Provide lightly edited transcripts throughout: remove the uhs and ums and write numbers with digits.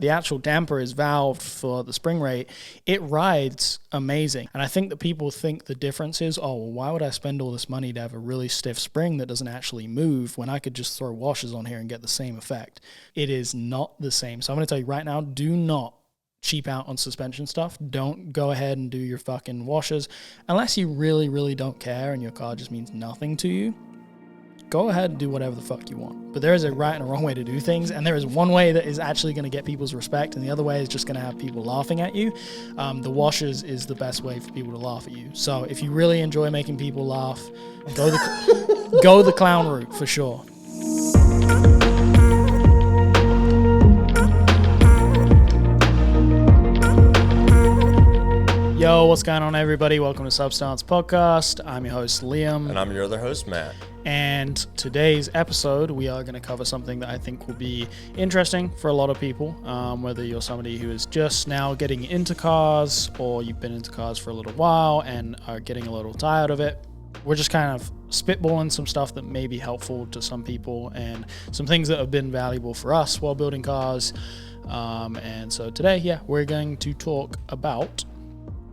The actual damper is valved for the spring rate. It rides amazing. And I think that people think the difference is, oh, well, why would I spend all this money to have a really stiff spring that doesn't actually move when I could just throw washers on here and get the same effect? It is not the same. So I'm going to tell you right now, do not cheap out on suspension stuff. Don't go ahead and do your fucking washers unless you really, really don't care and your car just means nothing to you. Go ahead and do whatever the fuck you want. But there is a right and a wrong way to do things, and there is one way that is actually going to get people's respect, and the other way is just going to have people laughing at you. The washers is the best way for people to laugh at you. So if you really enjoy making people laugh, go the clown route for sure. Yo, what's going on, everybody? Welcome to Substance Podcast. I'm your host, Liam. And I'm your other host, Matt. And today's episode, we are going to cover something that I think will be interesting for a lot of people, whether you're somebody who is just now getting into cars or you've been into cars for a little while and are getting a little tired of it. We're just kind of spitballing some stuff that may be helpful to some people and some things that have been valuable for us while building cars. And so today, we're going to talk about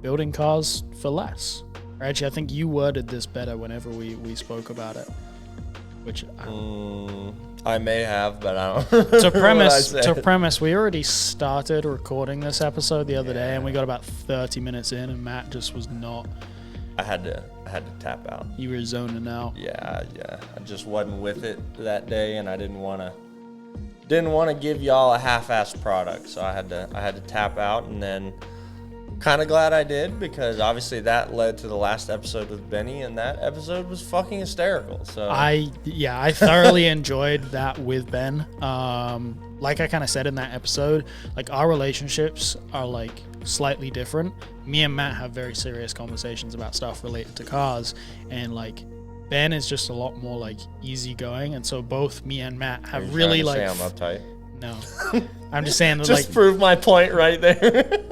building cars for less. Actually, I think you worded this better whenever we spoke about it, which I may have, but I don't. To premise, we already started recording this episode the other day, and we got about 30 minutes in, and Matt just was not. I had to tap out. You were zoning out. Yeah. I just wasn't with it that day, and I didn't want to give y'all a half-assed product, so I had to tap out, and then. Kind of glad I did, because obviously that led to the last episode with Benny, and that episode was fucking hysterical. So I thoroughly enjoyed that with Ben. Like I kind of said in that episode, like our relationships are like slightly different. Me and Matt have very serious conversations about stuff related to cars, and like Ben is just a lot more like easygoing, and so both me and Matt have really like. Say I'm uptight? No, I'm just saying that just prove my point right there.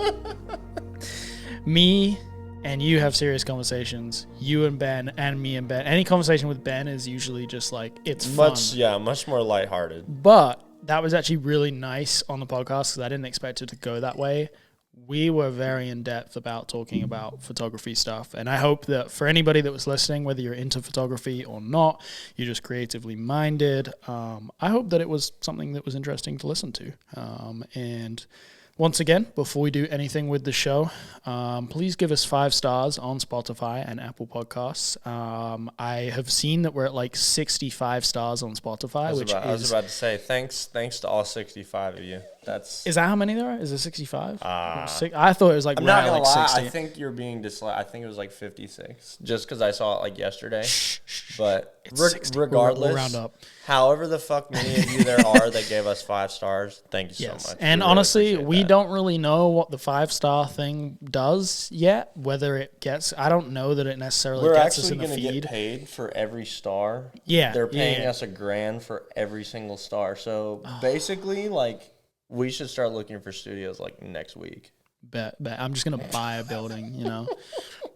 Me and you have serious conversations. You and Ben and me and Ben. Any conversation with Ben is usually just like, it's fun. Much more lighthearted. But that was actually really nice on the podcast because I didn't expect it to go that way. We were very in depth about talking about photography stuff. And I hope that for anybody that was listening, whether you're into photography or not, you're just creatively minded. I hope that it was something that was interesting to listen to. And once again, before we do anything with the show, please give us 5 stars on Spotify and Apple Podcasts. I have seen that we're at like 65 stars on Spotify, I was about to say, thanks to all 65 of you. Is that how many there are? Is it 65? I thought it was like, I'm not gonna like lie, 60. I think you're being I think it was like 56, just because I saw it like yesterday. But regardless, we'll round up. However the fuck many of you there are that gave us 5 stars, thank you so much. And honestly, we don't really know what the 5-star thing does yet, whether it gets, I don't know that it necessarily gets us in the feed. We're actually going to get paid for every star. Yeah. They're paying us $1,000 for every single star. So basically, like, we should start looking for studios like next week. Bet. I'm just going to buy a building,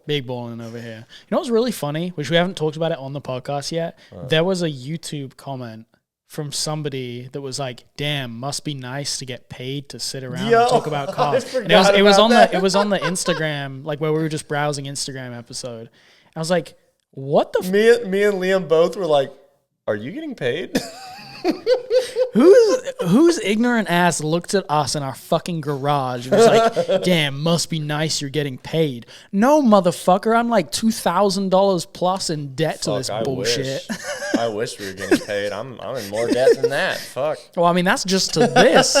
Big balling over here. You know what's really funny, which we haven't talked about it on the podcast yet? There was a YouTube comment from somebody that was like, damn, must be nice to get paid to sit around and talk about cars. And it was on the Instagram, like where we were just browsing Instagram episode. I was like, what the Me and Liam both were like, are you getting paid? Whose ignorant ass looked at us in our fucking garage and was like, damn, must be nice you're getting paid. No, motherfucker, I'm like $2,000 plus in debt to this bullshit. I wish we were getting paid. I'm in more debt than that. Fuck. Well, I mean, that's just to this.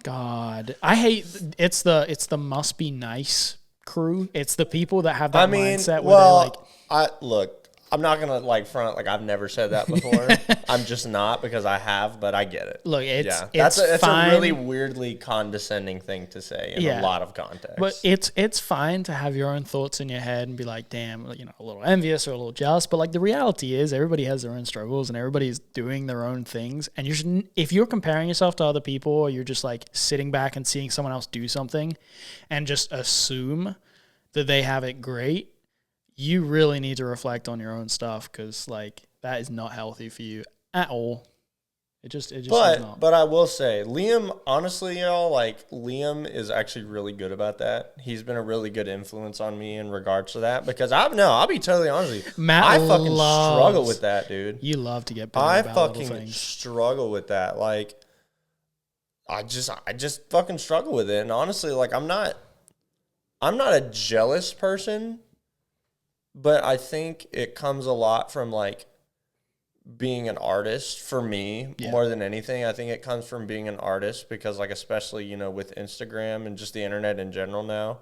God, I hate it's the must be nice crew. It's the people that have that mindset where they're like, I'm not going to like front like I've never said that before. I'm just not, because I have, but I get it. Look, that's a really weirdly condescending thing to say in a lot of contexts. But it's fine to have your own thoughts in your head and be like, damn, a little envious or a little jealous. But like the reality is everybody has their own struggles and everybody's doing their own things. And if you're comparing yourself to other people, or you're just like sitting back and seeing someone else do something and just assume that they have it great, you really need to reflect on your own stuff, because like that is not healthy for you at all. It just is not. But I will say, Liam, honestly, y'all, like, Liam is actually really good about that. He's been a really good influence on me in regards to that, because I'll be totally honest with you. Matt I fucking struggle with that, dude. You love to get bitter I about little fucking things. struggle with that. Like, I just fucking struggle with it. And honestly, like, I'm not a jealous person, but I think it comes a lot from, like, being an artist for me more than anything. I think it comes from being an artist because, like, especially, you know, with Instagram and just the internet in general now,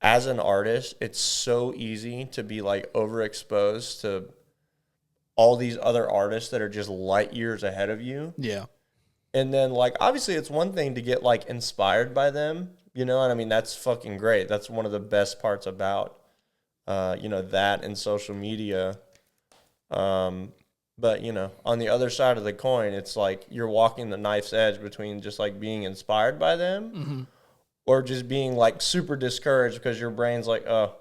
as an artist, it's so easy to be, like, overexposed to all these other artists that are just light years ahead of you. Yeah. And then, like, obviously it's one thing to get, like, inspired by them, you know, and I mean, that's fucking great. That's one of the best parts about, you know, that and social media. But, you know, on the other side of the coin, it's like you're walking the knife's edge between just, like, being inspired by them or just being, like, super discouraged because your brain's like, oh,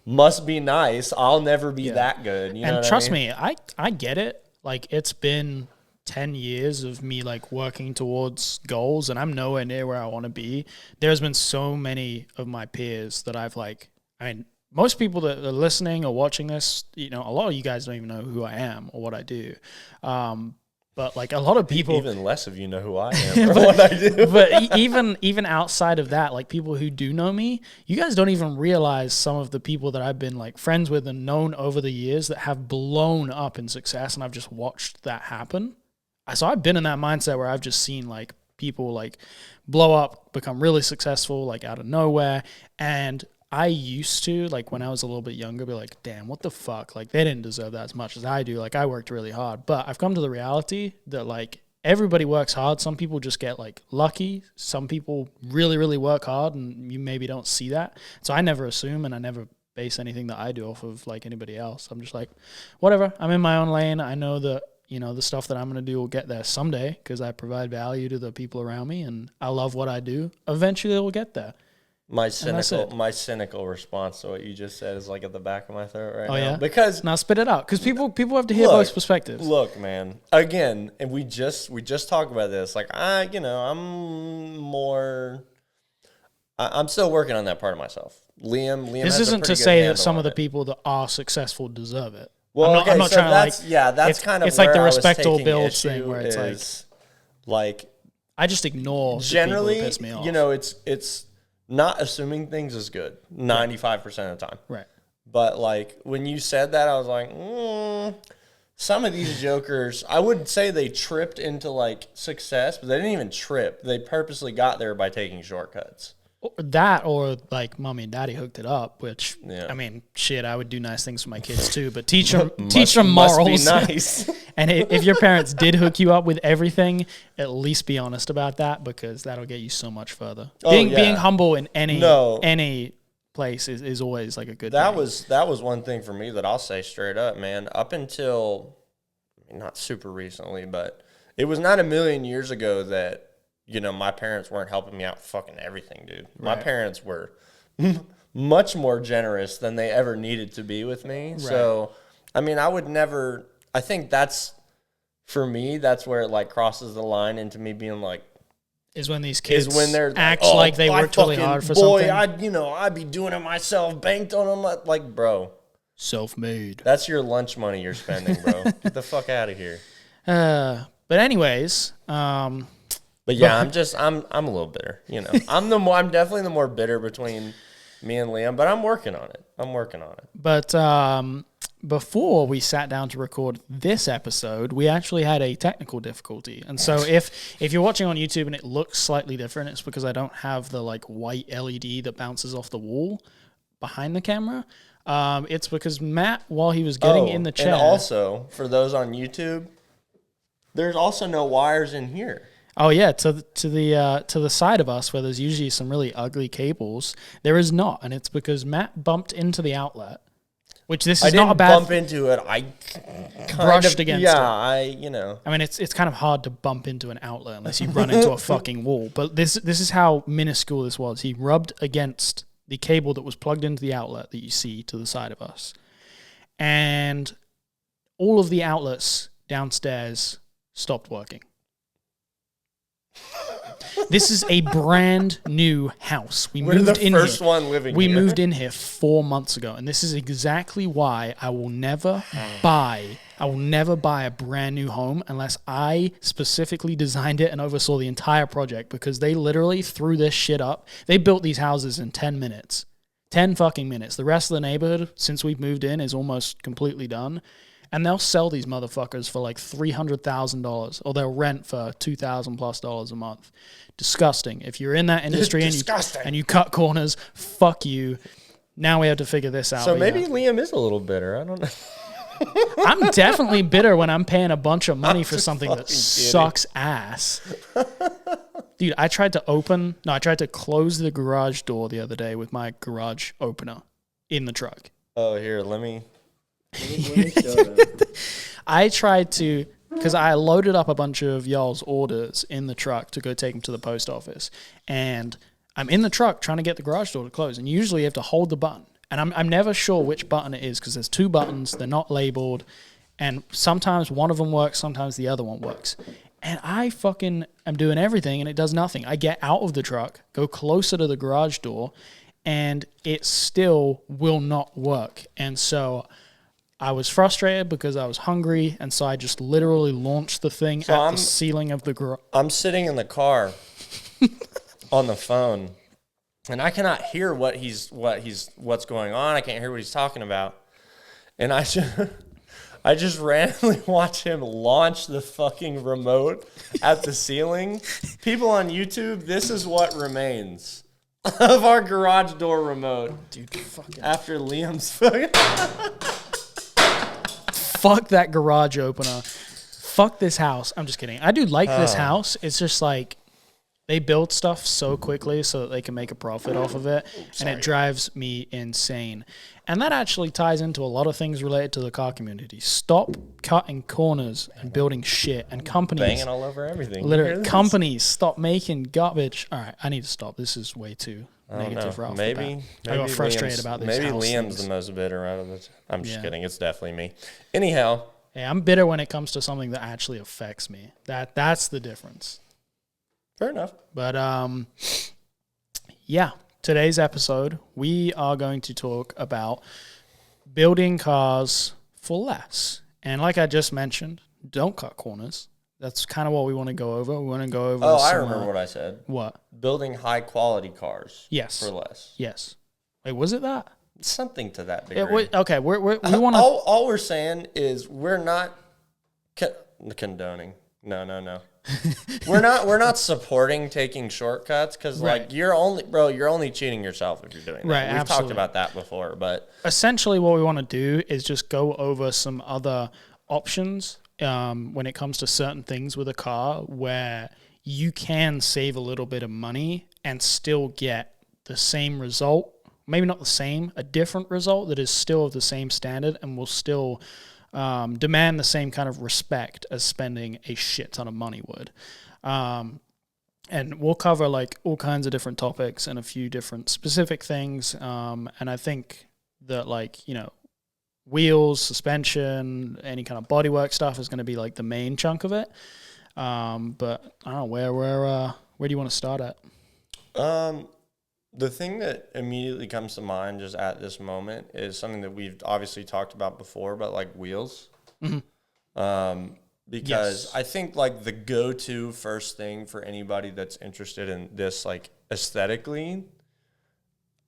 must be nice. I'll never be that good. You know what trust I mean? me, I get it. Like, it's been 10 years of me, like, working towards goals, and I'm nowhere near where I want to be. There's been so many of my peers that I've, like, I mean, most people that are listening or watching this, you know, a lot of you guys don't even know who I am or what I do. But, like, a lot of people, even less of you know who I am or what I do. But even outside of that, like, people who do know me, you guys don't even realize some of the people that I've been, like, friends with and known over the years that have blown up in success, and I've just watched that happen. So I've been in that mindset where I've just seen, like, people, like, blow up, become really successful, like, out of nowhere. And I used to, like, when I was a little bit younger, be like, damn, what the fuck? Like, they didn't deserve that as much as I do. Like, I worked really hard. But I've come to the reality that, like, everybody works hard. Some people just get, like, lucky. Some people really, really work hard, and you maybe don't see that. So I never assume, and I never base anything that I do off of, like, anybody else. I'm just like, whatever. I'm in my own lane. I know that, you know, the stuff that I'm going to do will get there someday because I provide value to the people around me, and I love what I do. Eventually it will get there. My cynical response to what you just said is, like, at the back of my throat right now. Yeah? Because now spit it out, because people have to hear both perspectives. Look, man. Again, and we just talked about this. Like, I'm still working on that part of myself. Liam. This isn't to say that some of the people that are successful deserve it. Well, I'm not trying to, like, that's kind of it's like the where respectable I was builds taking thing where it's like I just ignore generally, the people that piss me off. you know, it's not assuming things is good 95% of the time. Right. But, like, when you said that, I was like, some of these jokers, I wouldn't say they tripped into, like, success, but they didn't even trip. They purposely got there by taking shortcuts. That, or, like, mommy and daddy hooked it up, which, I mean, shit, I would do nice things for my kids too, but teach them morals. Must be nice. And if your parents did hook you up with everything, at least be honest about that, because that'll get you so much further. Being humble in any place is always, like, a good thing. That was one thing for me that I'll say straight up, man. Up until, I mean, not super recently, but it was not a million years ago that, you know, my parents weren't helping me out with fucking everything, dude. My parents were much more generous than they ever needed to be with me. Right. So, I mean, I think that's, for me, that's where it, like, crosses the line into me being like, is when these kids they're act like they worked really hard for something. I'd be doing it myself, banked on them. Like, bro. Self-made. That's your lunch money you're spending, bro. Get the fuck out of here. But anyways, but yeah, I'm a little bitter, you know. I'm definitely the more bitter between me and Liam, but I'm working on it. But before we sat down to record this episode, we actually had a technical difficulty. And so if you're watching on YouTube and it looks slightly different, it's because I don't have the, like, white LED that bounces off the wall behind the camera. It's because Matt, while he was getting in the chair. And also, for those on YouTube, there's also no wires in here. Oh yeah, to the side of us where there's usually some really ugly cables, there is not, and it's because Matt bumped into the outlet, which this is not a bad. I didn't bump into it. I brushed against it. Yeah, I mean, it's kind of hard to bump into an outlet unless you run into a fucking wall. But this is how minuscule this was. He rubbed against the cable that was plugged into the outlet that you see to the side of us, and all of the outlets downstairs stopped working. This is a brand new house. We're the first one living here. We moved in here 4 months ago, and this is exactly why I will never buy a brand new home unless I specifically designed it and oversaw the entire project, because they literally threw this shit up. They built these houses in 10 minutes. 10 fucking minutes. The rest of the neighborhood, since we've moved in, is almost completely done. And they'll sell these motherfuckers for like $300,000, or they'll rent for $2,000+ a month. Disgusting. If you're in that industry and you cut corners, fuck you. Now we have to figure this out. So maybe Liam is a little bitter. I don't know. I'm definitely bitter when I'm paying a bunch of money for something that sucks ass. Dude, I tried to close the garage door the other day with my garage opener in the truck. Oh, here, let me show them. I tried to, because I loaded up a bunch of y'all's orders in the truck to go take them to the post office. And I'm in the truck trying to get the garage door to close. And usually you have to hold the button. And I'm never sure which button it is, because there's 2 buttons. They're not labeled. And sometimes one of them works, sometimes the other one works. And I fucking am doing everything, and it does nothing. I get out of the truck, go closer to the garage door, and it still will not work. And so I was frustrated because I was hungry, and so I just literally launched the thing at the ceiling of the garage. I'm sitting in the car on the phone, and I cannot hear what's going on. I can't hear what he's talking about. And I just randomly watch him launch the fucking remote at the ceiling. People on YouTube, this is what remains of our garage door remote. Dude, fucking after Liam's fucking fuck that garage opener. Fuck this house. I'm just kidding. I do like this house. It's just like they build stuff so quickly so that they can make a profit off of it. And it drives me insane. And that actually ties into a lot of things related to the car community. Stop cutting corners and building shit. And companies. Banging all over everything. Literally, companies stop making garbage. All right, I need to stop. This is way too negative right off the bat. Maybe I got frustrated about this. Maybe house Liam's things. the most bitter out of it. I'm just kidding. It's definitely me. Anyhow. Hey, I'm bitter when it comes to something that actually affects me. That's the difference. Fair enough. But yeah, today's episode, we are going to talk about building cars for less. And like I just mentioned, don't cut corners. That's kind of what we want to go over. We want to go over. Oh, I remember what I said. What? Building high quality cars. Yes. For less. Yes. Wait, was it that? Something to that degree. Okay, we want to. All we're saying is we're not condoning. No. we're not supporting taking shortcuts, because like you're only cheating yourself if you're doing that. Right, We've absolutely. talked about that before, but essentially what we want to do is just go over some other options when it comes to certain things with a car where you can save a little bit of money and still get the same result. Maybe not the same, a different result that is still of the same standard and will still demand the same kind of respect as spending a shit ton of money would. And we'll cover like all kinds of different topics and a few different specific things. And I think that like, wheels, suspension, any kind of bodywork stuff is going to be like the main chunk of it. But I don't know, where do you want to start at? The thing that immediately comes to mind just at this moment is something that we've obviously talked about before, but like wheels. Mm-hmm. Because I think like the go-to first thing for anybody that's interested in this like aesthetically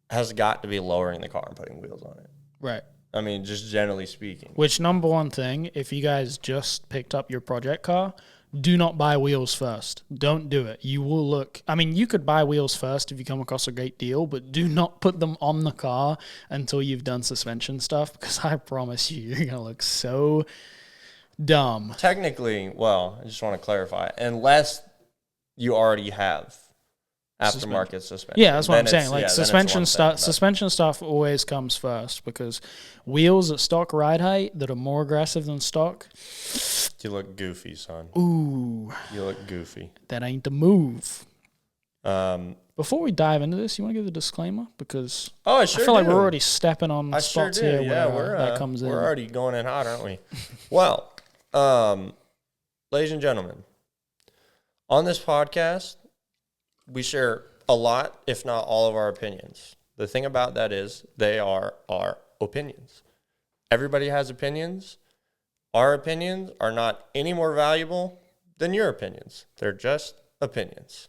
has got to be lowering the car and putting wheels on it. Right. I mean, just generally speaking. Which, number one thing, if you guys just picked up your project car, do not buy wheels first. Don't do it. You will look... I mean, you could buy wheels first if you come across a great deal, but do not put them on the car until you've done suspension stuff, because I promise you, you're going to look so dumb. Technically, well, I just want to clarify, unless you already have aftermarket suspension. Yeah, that's what I'm saying. Like suspension stuff always comes first, because wheels at stock ride height that are more aggressive than stock. You look goofy, son. Ooh. You look goofy. That ain't the move. Before we dive into this, you want to give the disclaimer? Because I feel like we're already stepping on spots here where that comes in. We're already going in hot, aren't we? Well, ladies and gentlemen, on this podcast, we share a lot, if not all of our opinions. The thing about that is they are our opinions. Everybody has opinions. Our opinions are not any more valuable than your opinions. They're just opinions.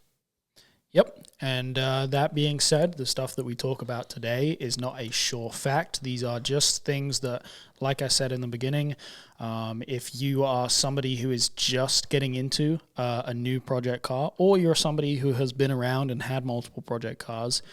Yep. And that being said, the stuff that we talk about today is not a sure fact. These are just things that, like I said in the beginning, if you are somebody who is just getting into a new project car, or you're somebody who has been around and had multiple project cars,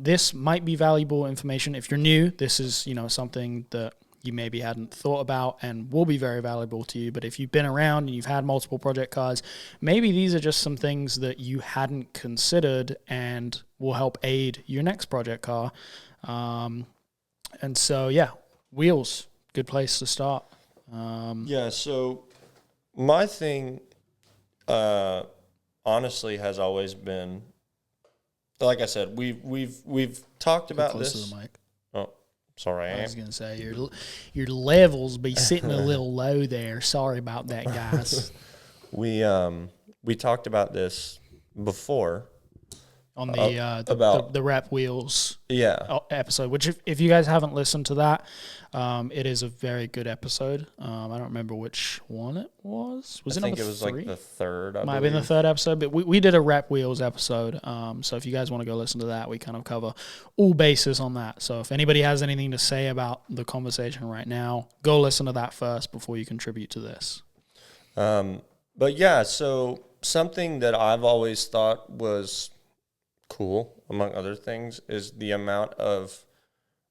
this might be valuable information. If you're new, this is, something that you maybe hadn't thought about and will be very valuable to you. But if you've been around and you've had multiple project cars, maybe these are just some things that you hadn't considered and will help aid your next project car. And so, wheels, good place to start. So my thing, honestly, has always been, like I said, we've talked about this. Close to the mic. Oh, sorry. I was gonna say your levels be sitting a little low there. Sorry about that, guys. We talked about this before On about the rep wheels yeah episode, which if you guys haven't listened to that, it is a very good episode. I don't remember which one it was. Was I it think number it was 3? like the third. Might have been the third episode, but we did a rep wheels episode. So if you guys want to go listen to that, we kind of cover all bases on that. So if anybody has anything to say about the conversation right now, go listen to that first before you contribute to this. But yeah, so something that I've always thought was cool, among other things, is the amount of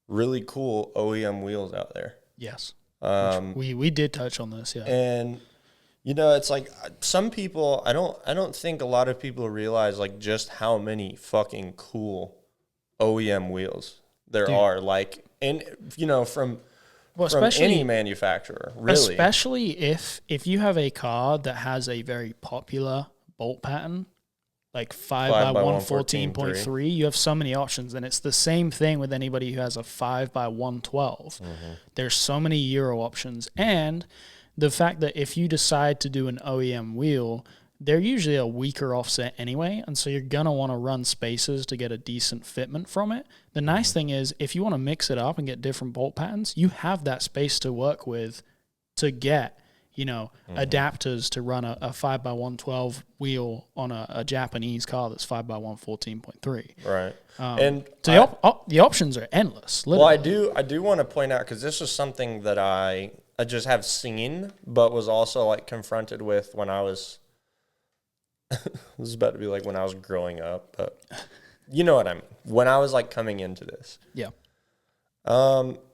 really cool OEM wheels out there. Yes. We did touch on this, yeah. And it's like some people, I don't think a lot of people realize like just how many fucking cool OEM wheels there are, like, and from any manufacturer, really. Especially if you have a car that has a very popular bolt pattern, like 5x1 14.3, you have so many options. And it's the same thing with anybody who has a 5x112. Mm-hmm. There's so many Euro options. And the fact that if you decide to do an OEM wheel, they're usually a weaker offset anyway, and so you're going to want to run spacers to get a decent fitment from it. The nice thing is, if you want to mix it up and get different bolt patterns, you have that space to work with to get, adapters to run a 5x112 wheel on a Japanese car that's 5x1 14.3. Right. And so the options are endless. Literally. Well, I do want to point out, because this was something that I just have seen, but was also like confronted with when I was... This is about to be like when I was growing up, but you know what I mean. When I was like coming into this. Yeah.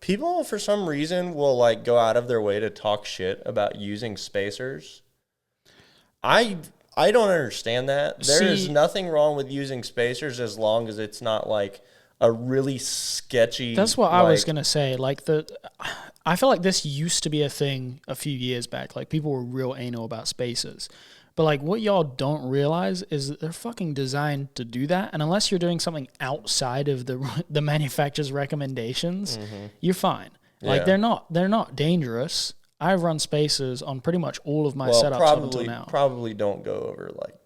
People for some reason will like go out of their way to talk shit about using spacers. I don't understand that. There is nothing wrong with using spacers as long as it's not like a really sketchy... That's what I was going to say. I feel like this used to be a thing a few years back. Like, people were real anal about spacers. But, like, what y'all don't realize is that they're fucking designed to do that. And unless you're doing something outside of the manufacturer's recommendations, you're fine. Like, they're not dangerous. I've run spacers on pretty much all of my setups up until now. Probably don't go over, like,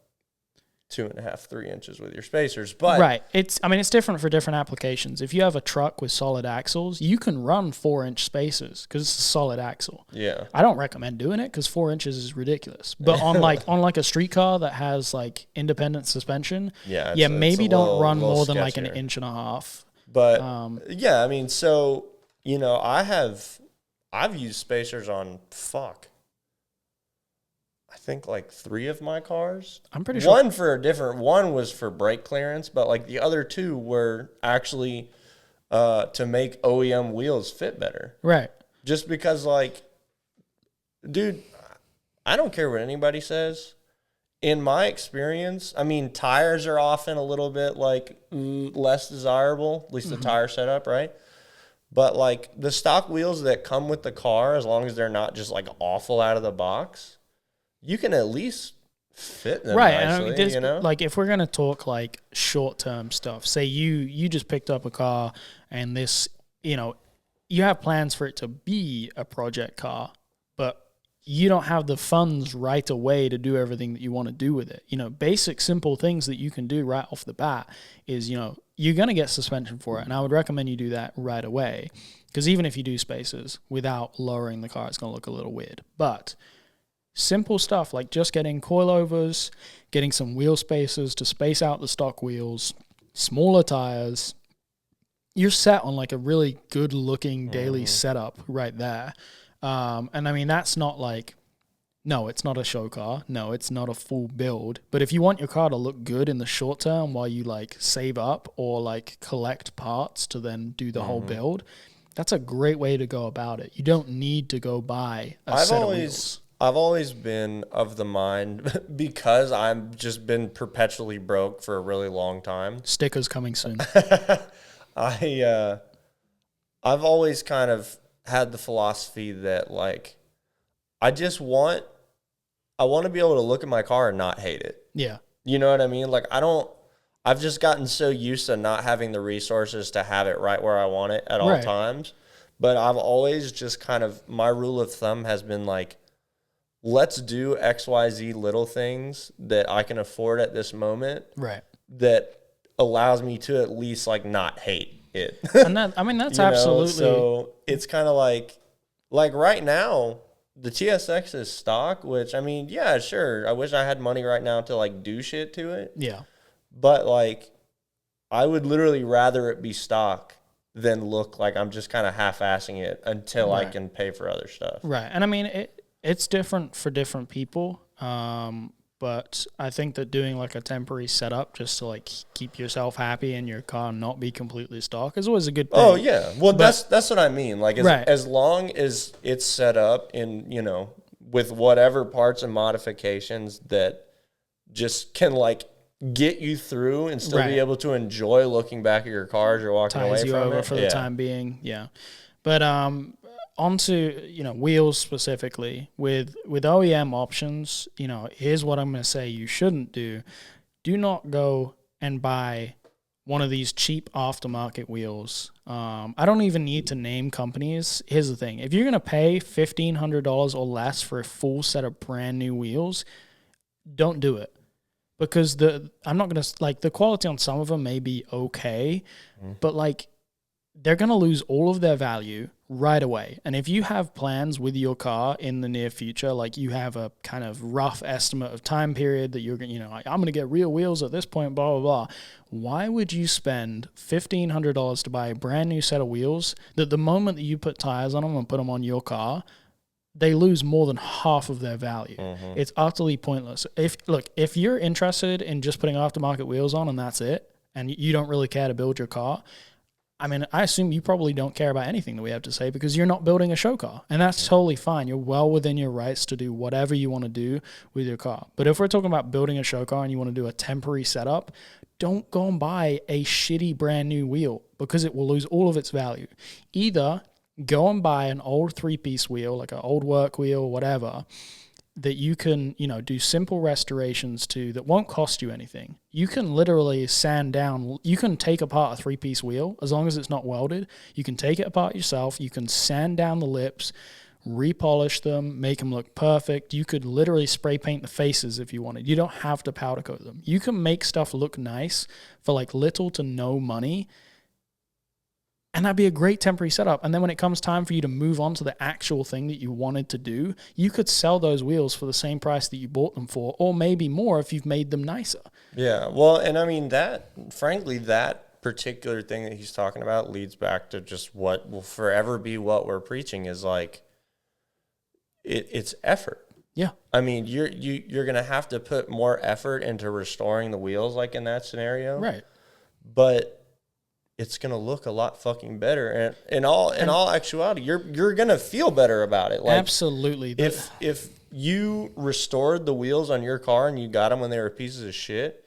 2.5, 3 inches with your spacers, but right. It's different for different applications. If you have a truck with solid axles, you can run 4-inch spacers because it's a solid axle. Yeah. I don't recommend doing it because 4 inches is ridiculous. But on like a street car that has like independent suspension, maybe don't run more than like an inch and a half. But so I've used spacers on I think like 3 of my cars. I'm pretty sure. One was for brake clearance, but like the other 2 were actually to make OEM wheels fit better. Right. Just because, like, dude, I don't care what anybody says. In my experience, I mean, tires are often a little bit like less desirable, at least the tire setup, right? But like the stock wheels that come with the car, as long as they're not just like awful out of the box, you can at least fit them nicely, Like, if we're going to talk, like, short-term stuff, say you just picked up a car and this, you have plans for it to be a project car, but you don't have the funds right away to do everything that you want to do with it. Basic, simple things that you can do right off the bat is, you're going to get suspension for it. And I would recommend you do that right away. Because even if you do spacers without lowering the car, it's going to look a little weird. But simple stuff like just getting coilovers, getting some wheel spacers to space out the stock wheels, smaller tires, you're set on like a really good looking daily setup right there. And I mean, that's not like, no, it's not a show car. No, it's not a full build. But if you want your car to look good in the short term while you like save up or like collect parts to then do the whole build, that's a great way to go about it. You don't need to go buy a set of wheels. I've always been of the mind, because I've just been perpetually broke for a really long time. Stickers coming soon. I've always kind of had the philosophy that like I want to be able to look at my car and not hate it. Yeah. You know what I mean? Like I've just gotten so used to not having the resources to have it right where I want it at all times. But I've always just kind of, my rule of thumb has been like, let's do XYZ little things that I can afford at this moment. Right. That allows me to at least like not hate it. And that, I mean, that's absolutely. So it's kind of like right now, the TSX is stock, which I mean, yeah, sure. I wish I had money right now to like do shit to it. Yeah. But like, I would literally rather it be stock than look like I'm just kind of half-assing it until I can pay for other stuff. Right. And I mean, it's different for different people. But I think that doing like a temporary setup just to like keep yourself happy and your car not be completely stock is always a good thing. Oh yeah. Well, that's what I mean. Like as long as it's set up in, with whatever parts and modifications that just can like get you through and still be able to enjoy looking back at your car as you're walking away from it. Ties you over for the time being. Yeah. But onto wheels specifically with OEM options, here's what I'm going to say you shouldn't do. Do not go and buy one of these cheap aftermarket wheels. I don't even need to name companies. Here's the thing. If you're going to pay $1,500 or less for a full set of brand new wheels, don't do it. Because I'm not going to, like, the quality on some of them may be okay, but like they're going to lose all of their value right away. And if you have plans with your car in the near future, like you have a kind of rough estimate of time period that you're going to, like, I'm going to get real wheels at this point, blah, blah, blah. Why would you spend $1,500 to buy a brand new set of wheels that the moment that you put tires on them and put them on your car, they lose more than half of their value. It's utterly pointless. If you're interested in just putting aftermarket wheels on and that's it, and you don't really care to build your car, I mean, I assume you probably don't care about anything that we have to say because you're not building a show car. And that's totally fine. You're well within your rights to do whatever you want to do with your car. But if we're talking about building a show car and you want to do a temporary setup, don't go and buy a shitty brand new wheel because it will lose all of its value. Either go and buy an old 3-piece wheel, like an old work wheel, whatever, that you can, do simple restorations to that won't cost you anything. You can literally sand down, you can take apart a 3-piece wheel as long as it's not welded. You can take it apart yourself. You can sand down the lips, repolish them, make them look perfect. You could literally spray paint the faces if you wanted. You don't have to powder coat them. You can make stuff look nice for like little to no money. And that'd be a great temporary setup. And then when it comes time for you to move on to the actual thing that you wanted to do, you could sell those wheels for the same price that you bought them for, or maybe more if you've made them nicer. Yeah. Well, and I mean, frankly, that particular thing that he's talking about leads back to just what will forever be what we're preaching is like, it's effort. Yeah. I mean, you're going to have to put more effort into restoring the wheels like in that scenario. Right. But it's going to look a lot fucking better. And in all actuality, you're going to feel better about it. Like, absolutely. If you restored the wheels on your car and you got them when they were pieces of shit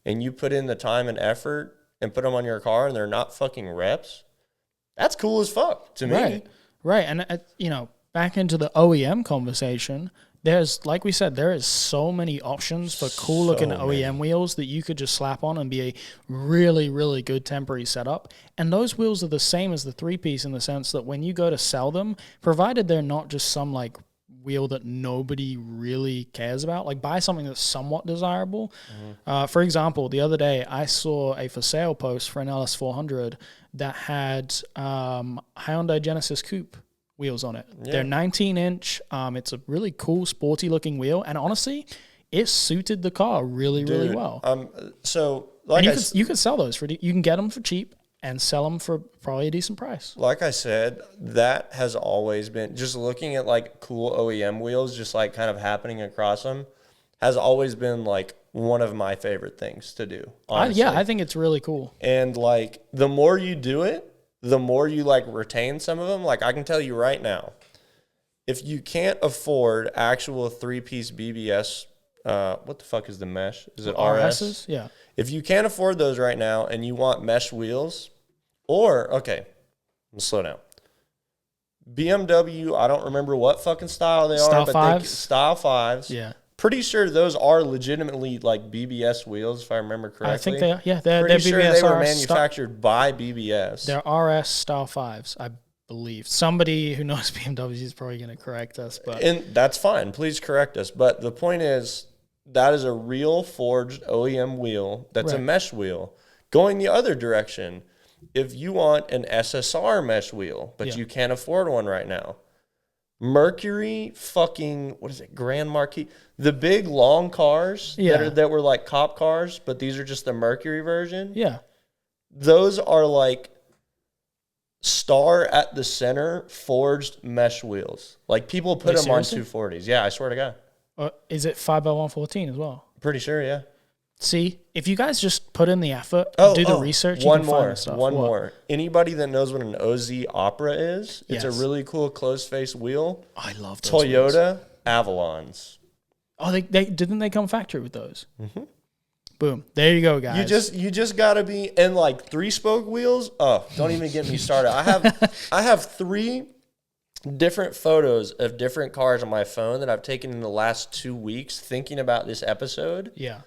and you put in the time and effort and put them on your car and they're not fucking reps, that's cool as fuck to me. Right. And, back into the OEM conversation, there's, like we said, there is so many options for cool-looking OEM wheels that you could just slap on and be a really, really good temporary setup. And those wheels are the same as the 3-piece in the sense that when you go to sell them, provided they're not just some, like, wheel that nobody really cares about. Like buy something that's somewhat desirable. For example, the other day I saw a for sale post for an LS400 that had Hyundai Genesis Coupe wheels on it. Yeah. They're 19-inch. It's a really cool, sporty looking wheel, and honestly, it suited the car really, really well. So like you could sell those you can get them for cheap and sell them for probably a decent price. Like I said, that has always been, just looking at like cool OEM wheels, just like kind of happening across them, has always been like one of my favorite things to do. I think it's really cool. And like the more you do it, the more you like retain some of them. Like I can tell you right now, if you can't afford actual 3-piece BBS, what the fuck is the mesh? Is it RSs? Yeah. If you can't afford those right now and you want mesh wheels, okay, let's slow down. BMW, I don't remember what fucking style they Style are, but fives? Style 5s. Yeah. Pretty sure those are legitimately like BBS wheels, if I remember correctly. I think they are. Yeah, they're Pretty sure BBS they were RS manufactured by BBS. They're RS Style 5s, I believe. Somebody who knows BMWs is probably going to correct us. And that's fine. Please correct us. But the point is, that is a real forged OEM wheel that's a mesh wheel. Going the other direction, if you want an SSR mesh wheel, but you can't afford one right now, Mercury fucking, what is it, Grand Marquis? The big long cars that were like cop cars, but these are just the Mercury version. Yeah. Those are like star at the center forged mesh wheels. Like people put them on 240s. Yeah, I swear to God. Is it 5x114 as well? Pretty sure, yeah. See, if you guys just put in the effort, do the research, one you can more, find stuff. One more. Anybody that knows what an OZ Opera is, it's a really cool closed-face wheel. I love those Toyota wheels. Avalons. Oh, they didn't they come factory with those? Mm-hmm. Boom. There you go, guys. You just gotta be, and like 3-spoke wheels. Oh, don't even get me started. I have 3 different photos of different cars on my phone that I've taken in the last 2 weeks thinking about this episode. Yeah.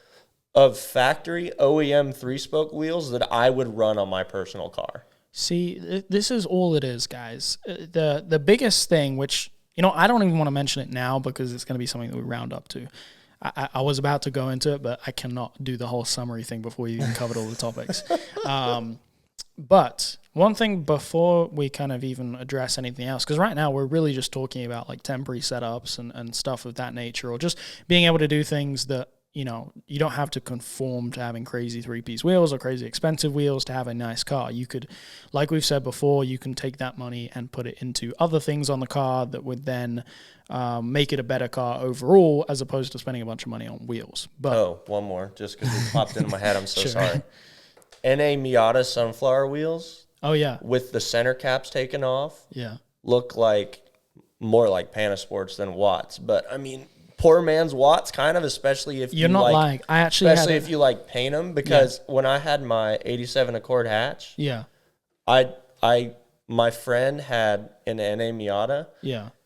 Of factory OEM 3-spoke wheels that I would run on my personal car. See, this is all it is, guys. The biggest thing, which, I don't even want to mention it now because it's going to be something that we round up to. I was about to go into it, but I cannot do the whole summary thing before you even covered all the topics. But one thing before we kind of even address anything else, because right now we're really just talking about like temporary setups and stuff of that nature, or just being able to do things that, you don't have to conform to having crazy 3-piece wheels or crazy expensive wheels to have a nice car. You could, like we've said before, you can take that money and put it into other things on the car that would then make it a better car overall, as opposed to spending a bunch of money on wheels. But one more, just because it popped into my head. I'm so sorry. NA Miata sunflower wheels. Oh, yeah. With the center caps taken off. Yeah. Look like more like Panasports than Watts. But, I mean, poor man's Watts, kind of, especially if you're not lying. I actually especially if you like paint them, because when I had my 87 Accord hatch, my friend had an NA Miata,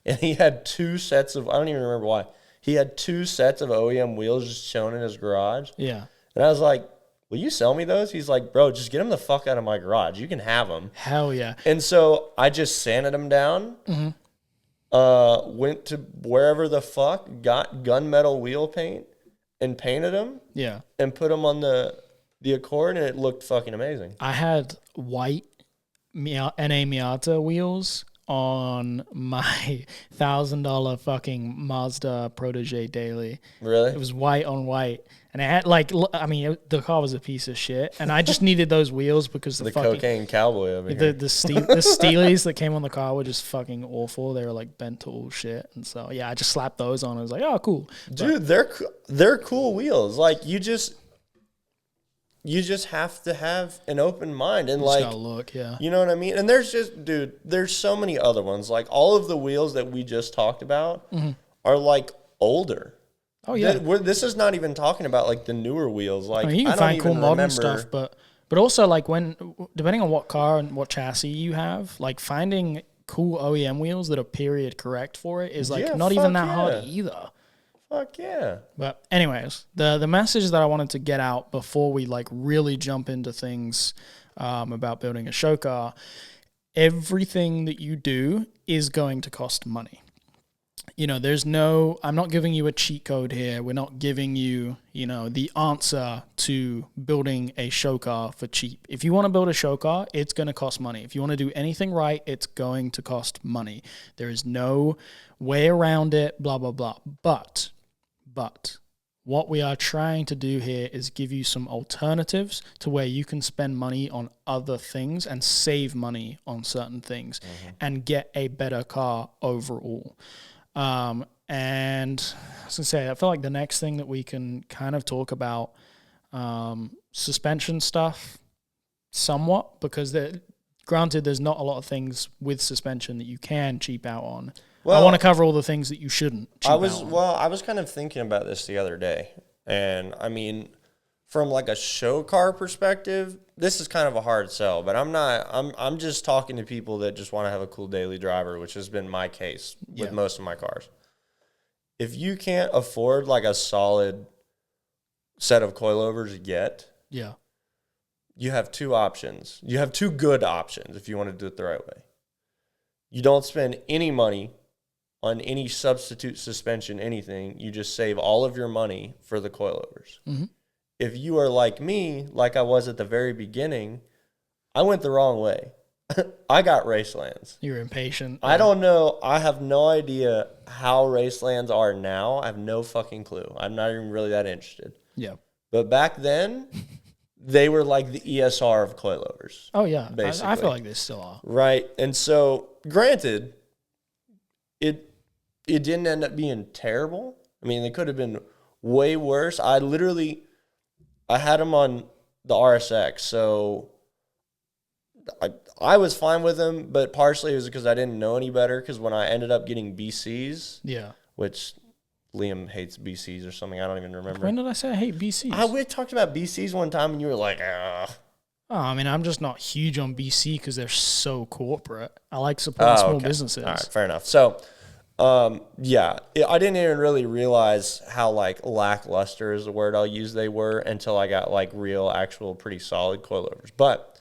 and he had 2 sets of, I don't even remember why, he had 2 sets of OEM wheels just shown in his garage. Yeah, and I was like, will you sell me those? He's like, bro, just get them the fuck out of my garage. You can have them. Hell yeah. And so I just sanded them down. Went to wherever the fuck, got gunmetal wheel paint and painted them. Yeah. And put them on the Accord, and it looked fucking amazing. I had white NA Miata wheels on my $1,000 fucking Mazda Protege Daily. Really? It was white on white. And it had the car was a piece of shit, and I just needed those wheels because the fucking cocaine cowboy over here. The Steelies that came on the car were just fucking awful. They were like bent to all shit, and so I just slapped those on. I was like, oh, cool, dude. They're cool wheels. Like you just have to have an open mind and like gotta look, you know what I mean. And there's so many other ones. Like all of the wheels that we just talked about are like older. Oh yeah, this is not even talking about like the newer wheels. Like you can find cool modern stuff, but also like depending on what car and what chassis you have, like finding cool OEM wheels that are period correct for it is like not even that hard either. Fuck yeah. But anyways, the message that I wanted to get out before we like really jump into things about building a show car, everything that you do is going to cost money. I'm not giving you a cheat code here. We're not giving you, the answer to building a show car for cheap. If you want to build a show car, it's going to cost money. If you want to do anything right, it's going to cost money. There is no way around it, blah, blah, blah. But what we are trying to do here is give you some alternatives to where you can spend money on other things and save money on certain things and get a better car overall. And I was going to say, I feel like the next thing that we can kind of talk about, suspension stuff somewhat, because granted, there's not a lot of things with suspension that you can cheap out on. Well, I want to cover all the things that you shouldn't cheap out on. Well, I was kind of thinking about this the other day. And I mean, from like a show car perspective, this is kind of a hard sell, but I'm just talking to people that just want to have a cool daily driver, which has been my case with most of my cars. If you can't afford like a solid set of coilovers yet, you have two options. You have two good options if you want to do it the right way. You don't spend any money on any substitute suspension, anything. You just save all of your money for the coilovers. Mm-hmm. If you are like me, like I was at the very beginning, I went the wrong way. I got Racelands. You're impatient. I don't know. I have no idea how Racelands are now. I have no fucking clue. I'm not even really that interested. Yeah. But back then, they were like the ESR of coilovers. Oh, yeah. Basically. I feel like they still are. Right. And so, granted, it didn't end up being terrible. I mean, they could have been way worse. I had them on the RSX, so I was fine with them, but partially it was because I didn't know any better, because when I ended up getting BCs, which Liam hates BCs or something, I don't even remember. When did I say I hate BCs? We talked about BCs one time, and you were like, ugh. Oh, I mean, I'm just not huge on BC because they're so corporate. I like supporting small businesses. All right, fair enough. So, I didn't even really realize how like lackluster is the word I'll use they were until I got like real, actual, pretty solid coilovers. But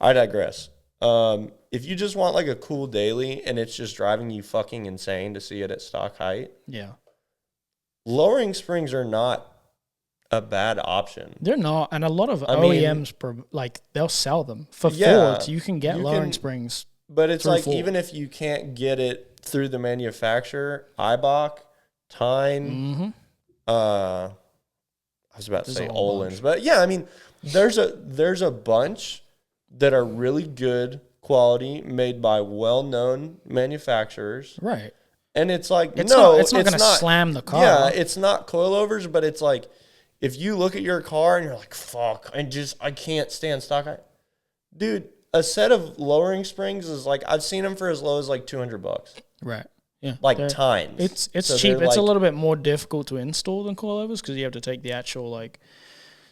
I digress. If you just want like a cool daily and it's just driving you fucking insane to see it at stock height, lowering springs are not a bad option. They're not, and a lot of OEMs they'll sell them for Ford. You can get lowering springs, but it's like Ford. Even if you can't get it through the manufacturer, Eibach, Tyne, I was about to say Olin's, but yeah, I mean, there's a bunch that are really good quality, made by well-known manufacturers, right? And it's like it's not going to slam the car. Yeah, it's not coilovers, but it's like if you look at your car and you're like, fuck, I can't stand stock. Dude, a set of lowering springs is like, I've seen them for as low as like $200. Right. Yeah. Like times. It's so cheap. It's a little bit more difficult to install than coilovers because you have to take the actual like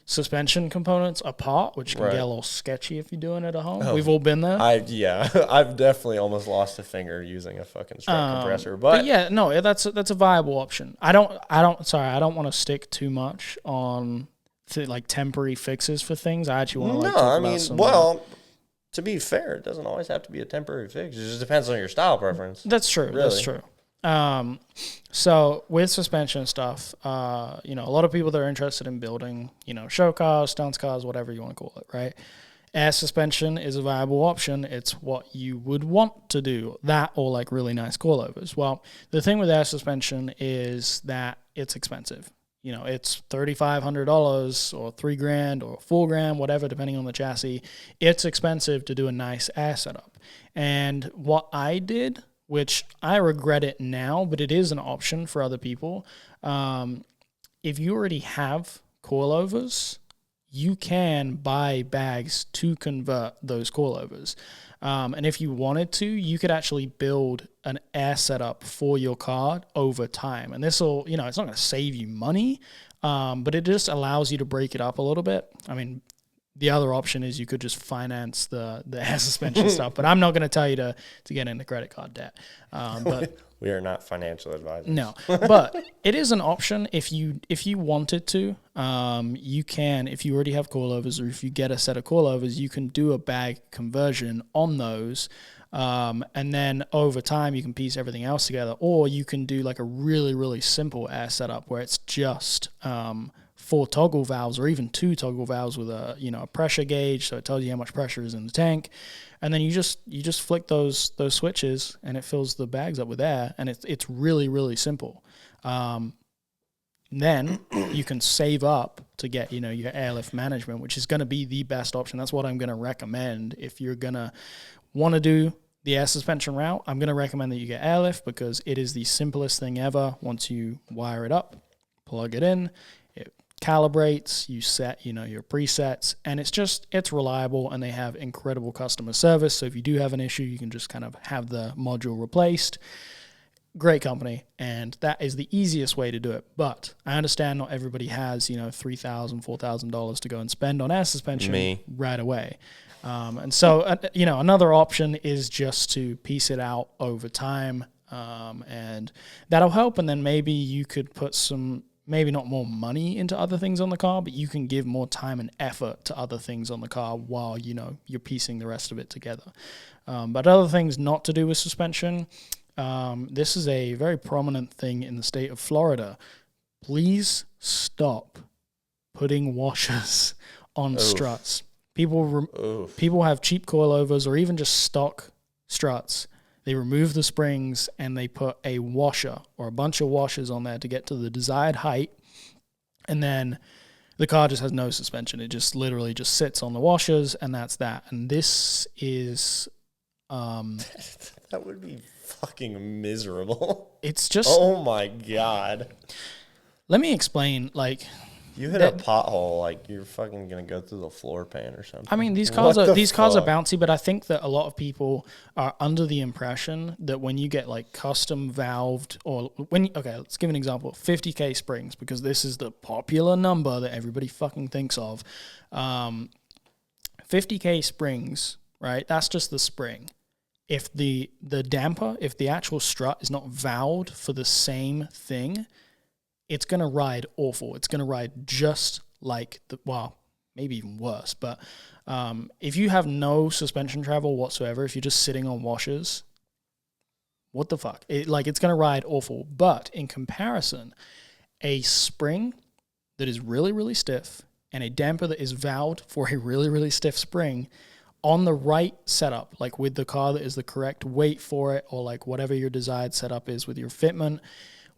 suspension components apart, which can get a little sketchy if you're doing it at home. Oh, we've all been there. I've definitely almost lost a finger using a fucking strut compressor. But yeah, no, that's a viable option. I don't want to stick too much on like temporary fixes for things. I actually want to talk about some, to be fair, it doesn't always have to be a temporary fix. It just depends on your style preference. That's true. Really. That's true. So with suspension stuff, a lot of people that are interested in building, show cars, stunts cars, whatever you want to call it, right? Air suspension is a viable option. It's what you would want to do, that or like really nice coilovers. Well, the thing with air suspension is that it's expensive. It's $3,500 or $3,000 or $4,000, whatever, depending on the chassis. It's expensive to do a nice air setup. And what I did, which I regret it now, but it is an option for other people. If you already have coilovers, you can buy bags to convert those coilovers. And if you wanted to, you could actually build an air setup for your car over time. And this will, it's not going to save you money, but it just allows you to break it up a little bit. I mean, The other option is you could just finance the air suspension stuff, but I'm not going to tell you to get into credit card debt. But we are not financial advisors. no, but it is an option if you wanted to. You can, if you already have coilovers, or if you get a set of coilovers, you can do a bag conversion on those. And then over time you can piece everything else together, or you can do like a really, really simple air setup where it's just 4 toggle valves, or even 2 toggle valves with a a pressure gauge, so it tells you how much pressure is in the tank, and then you just flick those switches and it fills the bags up with air, and it's really, really simple. Then you can save up to get your airlift management, which is going to be the best option. That's what I'm going to recommend if you're going to want to do the air suspension route. I'm going to recommend that you get airlift because it is the simplest thing ever. Once you wire it up, plug it in, it calibrates, you set your presets, and it's reliable, and they have incredible customer service. So if you do have an issue, you can just kind of have the module replaced. Great company, and that is the easiest way to do it. But I understand not everybody has $3,000, $4,000 to go and spend on air suspension right away. And so another option is just to piece it out over time, and that'll help. And then maybe you could put some, maybe not more money into other things on the car, but you can give more time and effort to other things on the car while you're piecing the rest of it together. But other things not to do with suspension. This is a very prominent thing in the state of Florida. Please stop putting washers on struts. People have cheap coilovers or even just stock struts. They remove the springs and they put a washer or a bunch of washers on there to get to the desired height, and then the car just has no suspension. It just literally just sits on the washers, and that's that. And this is that would be fucking miserable. It's just, oh my God. Let me explain, you hit a pothole, you're fucking gonna go through the floor pan or something. I mean, these cars are bouncy, but I think that a lot of people are under the impression that when you get custom valved, or let's give an example, 50K springs, because this is the popular number that everybody fucking thinks of. 50K springs, right? That's just the spring. If the damper, if the actual strut is not valved for the same thing, it's going to ride awful. It's going to ride just like maybe even worse. But if you have no suspension travel whatsoever, if you're just sitting on washers, what the fuck? It's going to ride awful. But in comparison, a spring that is really, really stiff and a damper that is valved for a really, really stiff spring on the right setup, with the car that is the correct weight for it, or whatever your desired setup is with your fitment,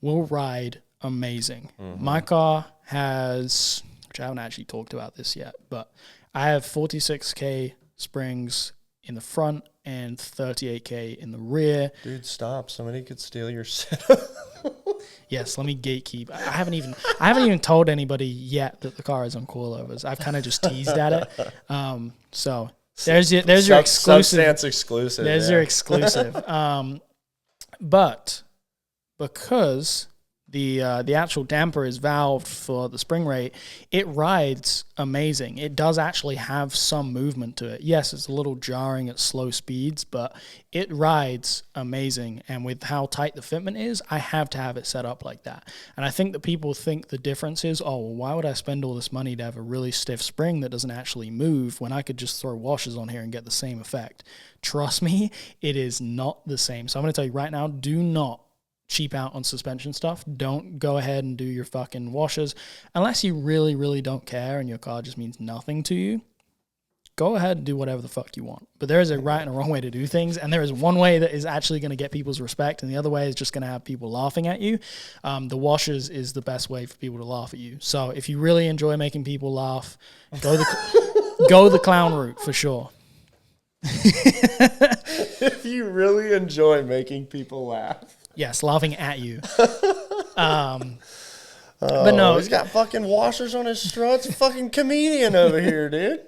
will ride amazing. Mm-hmm. My car has, which I haven't actually talked about this yet, but I have 46K springs in the front and 38K in the rear. Dude, stop. Somebody could steal your setup. Yes, let me gatekeep. I haven't even told anybody yet that the car is on coilovers. I've kind of just teased at it. So there's your exclusive. Substance exclusive. There's your exclusive. But because the actual damper is valved for the spring rate, it rides amazing. It does actually have some movement to it. Yes, it's a little jarring at slow speeds, but it rides amazing. And with how tight the fitment is, I have to have it set up like that. And I think that people think the difference is, why would I spend all this money to have a really stiff spring that doesn't actually move when I could just throw washers on here and get the same effect? Trust me, it is not the same. So I'm going to tell you right now, do not cheap out on suspension stuff. Don't go ahead and do your fucking washers unless you really, really don't care and your car just means nothing to you. Go ahead and do whatever the fuck you want. But there is a right and a wrong way to do things, and there is one way that is actually going to get people's respect, and the other way is just going to have people laughing at you. The washers is the best way for people to laugh at you. So if you really enjoy making people laugh, go the clown route for sure. If you really enjoy making people laugh. Yes, laughing at you. But no, he's got fucking washers on his struts. Fucking comedian over here, dude.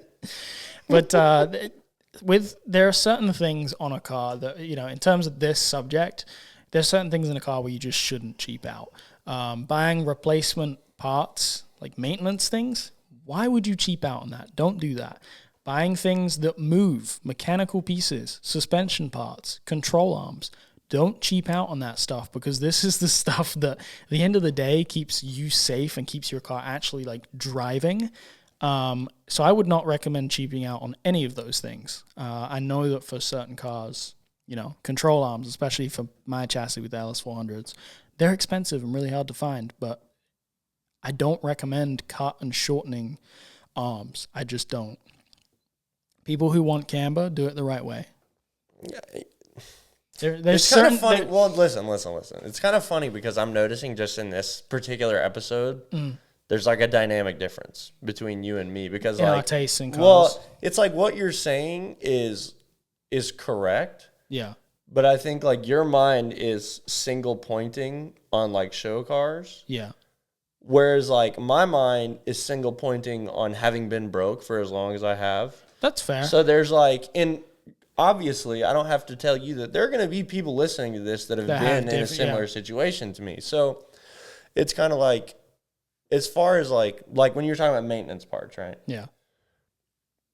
But there are certain things on a car that, in terms of this subject, there's certain things in a car where you just shouldn't cheap out. Buying replacement parts, like maintenance things, Why would you cheap out on that? Don't do that. Buying things that move, mechanical pieces, suspension parts, control arms. Don't cheap out on that stuff, because this is the stuff that at the end of the day keeps you safe and keeps your car actually like driving. So I would not recommend cheaping out on any of those things. I know that for certain cars, control arms, especially for my chassis with the LS400s, they're expensive and really hard to find, but I don't recommend cut and shortening arms. I just don't. People who want camber, do it the right way. It's kind of funny. Well, listen. It's kind of funny because I'm noticing just in this particular episode, there's like a dynamic difference between you and me, because our tastes in cars. It's like what you're saying is correct. Yeah. But I think like your mind is single pointing on like show cars. Yeah. Whereas like my mind is single pointing on having been broke for as long as I have. That's fair. So there's like, and obviously I don't have to tell you that there are going to be people listening to this that have been in a similar situation to me. So it's kind of like, as far as like when you're talking about maintenance parts, right? Yeah.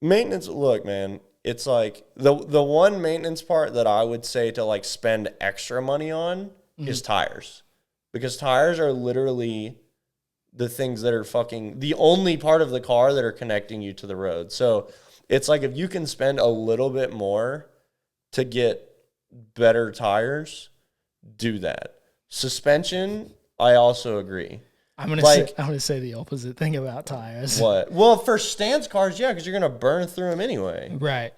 Maintenance, look, man, it's like the one maintenance part that I would say to like spend extra money on is tires. Because tires are literally the things that are the only part of the car that are connecting you to the road. So it's like if you can spend a little bit more to get better tires, do that. Suspension, I also agree. I'm gonna say the opposite thing about tires. What? Well, for stance cars, yeah, because you're gonna burn through them anyway. Right.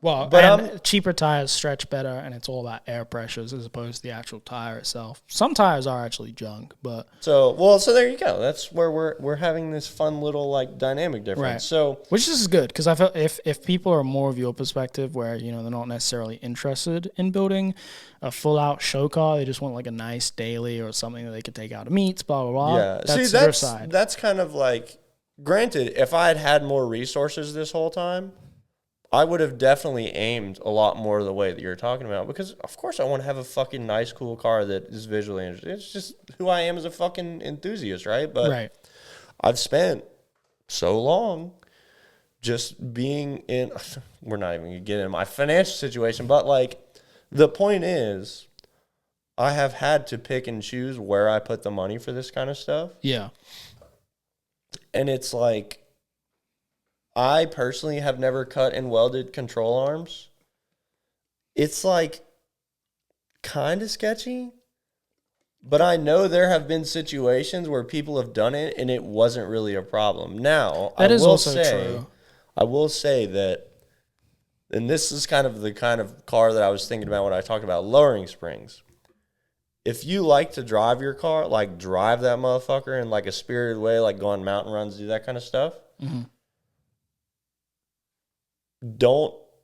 Well, but cheaper tires stretch better, and it's all about air pressures as opposed to the actual tire itself. Some tires are actually junk, but so there you go. That's where we're having this fun little like dynamic difference. Right. So which is good, because I feel if people are more of your perspective, where they're not necessarily interested in building a full out show car, they just want like a nice daily or something that they could take out to meets, blah blah blah. Yeah, that's their side. That's kind of like, granted, if I had more resources this whole time, I would have definitely aimed a lot more the way that you're talking about, because of course I want to have a fucking nice, cool car that is visually interesting. It's just who I am as a fucking enthusiast, right? But right. I've spent so long just being in, we're not even going to get into my financial situation, but like the point is I have had to pick and choose where I put the money for this kind of stuff. Yeah. And it's like, I personally have never cut and welded control arms. It's like kind of sketchy, but I know there have been situations where people have done it and it wasn't really a problem. Now, I will say that, and this is kind of the kind of car that I was thinking about when I talked about lowering springs. If you like to drive your car, like drive that motherfucker in like a spirited way, like go on mountain runs, do that kind of stuff. Mm-hmm.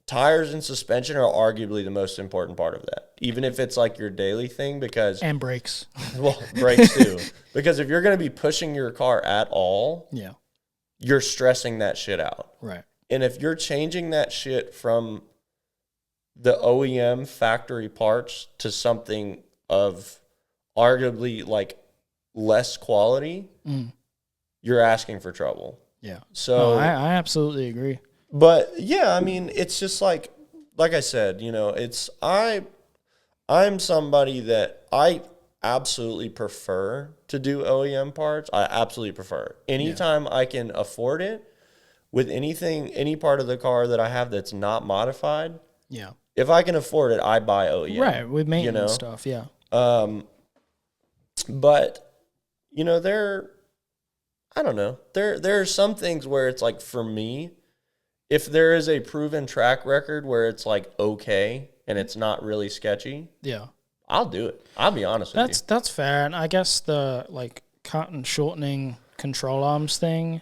Tires and suspension are arguably the most important part of that, even if it's like your daily thing, and brakes. Well, brakes too, because if you're going to be pushing your car at all, yeah, you're stressing that shit out. Right. And if you're changing that shit from the OEM factory parts to something of arguably like less quality, you're asking for trouble. Yeah. So I absolutely agree. But yeah, I mean, it's just like I said, I'm somebody that I absolutely prefer to do OEM parts. I absolutely prefer. Anytime I can afford it with any part of the car that I have that's not modified. Yeah. If I can afford it, I buy OEM. Right, with maintenance stuff, yeah. But I don't know. There are some things where it's like, for me, if there is a proven track record where it's like okay and it's not really sketchy, yeah, I'll do it. I'll be honest with you. That's fair. And I guess the like cut and shortening control arms thing,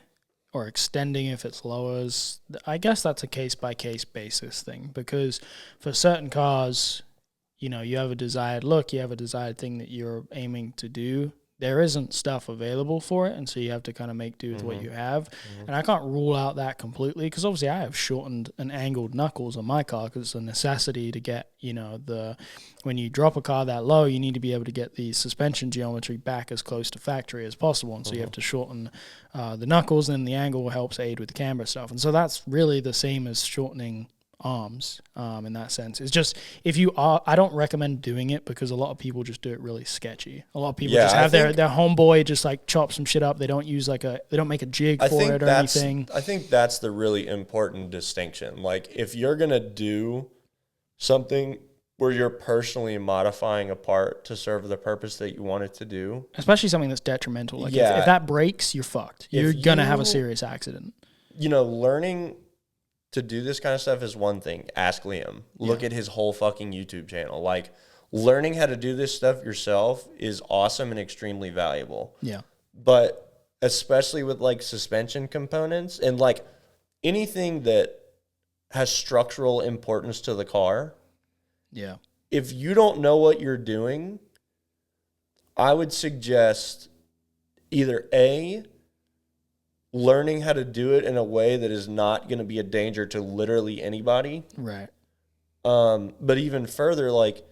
or extending if it's lowers, I guess that's a case by case basis thing, because for certain cars, you have a desired look, you have a desired thing that you're aiming to do. there isn't stuff available for it, and so you have to kind of make do with what you have. And I can't rule out that completely, because obviously I have shortened and angled knuckles on my car because it's a necessity to get, when you drop a car that low, you need to be able to get the suspension geometry back as close to factory as possible, and so you have to shorten the knuckles, and the angle helps aid with the camber stuff. And so that's really the same as shortening arms in that sense. It's just, I don't recommend doing it because a lot of people just do it really sketchy. A lot of people just have their homeboy just like chop some shit up. They don't use they don't make a jig for it or anything. I think that's the really important distinction. Like, if you're going to do something where you're personally modifying a part to serve the purpose that you want it to do, especially something that's detrimental. Like, if that breaks, you're fucked. You're going to have a serious accident. Learning to do this kind of stuff is one thing. Ask Liam. Look at his whole fucking YouTube channel. Like, learning how to do this stuff yourself is awesome and extremely valuable. Yeah. But especially with like suspension components and like anything that has structural importance to the car. Yeah. If you don't know what you're doing, I would suggest either learning how to do it in a way that is not going to be a danger to literally anybody. Right. But even further, like,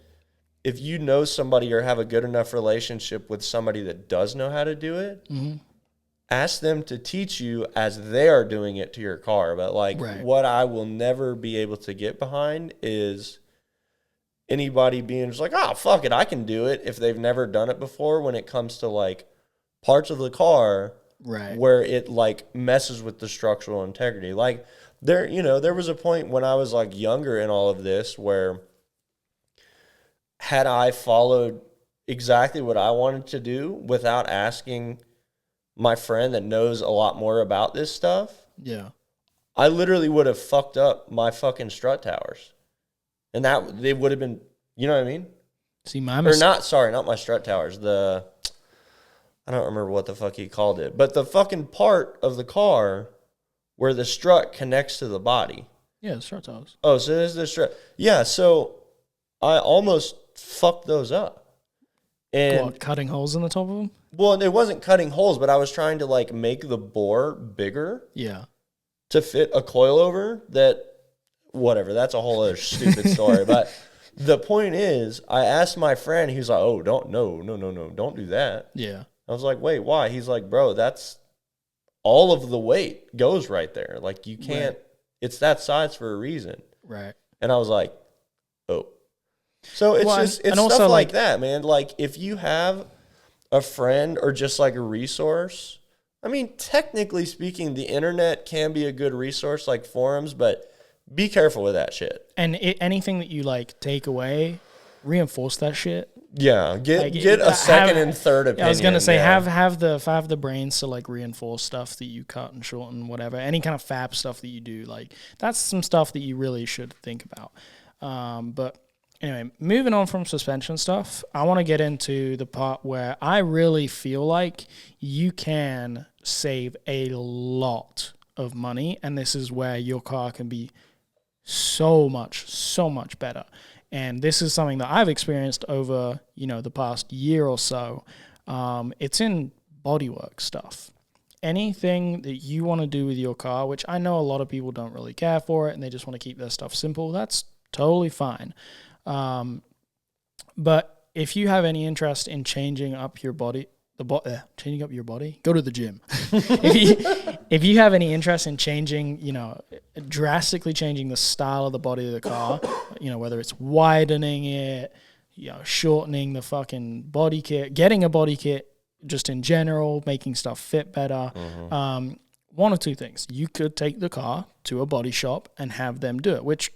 if you know somebody or have a good enough relationship with somebody that does know how to do it, ask them to teach you as they are doing it to your car. But like, what I will never be able to get behind is anybody being just like, oh, fuck it, I can do it, if they've never done it before, when it comes to like parts of the car. Right. Where it like messes with the structural integrity. Like, there was a point when I was like younger in all of this where had I followed exactly what I wanted to do without asking my friend that knows a lot more about this stuff, I literally would have fucked up my fucking strut towers. And that they would have been, you know what I mean? See, not my strut towers, I don't remember what the fuck he called it, but the fucking part of the car where the strut connects to the body. Yeah, the strut towers. Oh, so there's the strut. Yeah, so I almost fucked those up. And cutting holes in the top of them? Well, it wasn't cutting holes, but I was trying to like make the bore bigger. Yeah. To fit a coilover that, whatever, that's a whole other stupid story. But the point is, I asked my friend, he was like, oh, don't do that. Yeah. I was like, wait, why? He's like, bro, that's all of the weight goes right there. Like, you can't, it's that size for a reason. Right. And I was like, oh. So it's stuff like that, man. Like, if you have a friend or just like a resource, I mean, technically speaking, the internet can be a good resource, like forums, but be careful with that shit. And anything that you like take away, reinforce that shit. Yeah, get a second and third opinion. I was gonna say have the brains to like reinforce stuff that you cut and shorten, whatever. Any kind of fab stuff that you do, like that's some stuff that you really should think about. But anyway, moving on from suspension stuff, I want to get into the part where I really feel like you can save a lot of money, and this is where your car can be so much better. And this is something that I've experienced over, the past year or so. It's in bodywork stuff. Anything that you want to do with your car, which I know a lot of people don't really care for it and they just want to keep their stuff simple, that's totally fine. But if you have any interest in changing up your body, changing up your body, go to the gym. if you have any interest in changing, drastically changing the style of the body of the car, whether it's widening it, shortening the fucking body kit, getting a body kit just in general, making stuff fit better. One of two things. You could take the car to a body shop and have them do it, which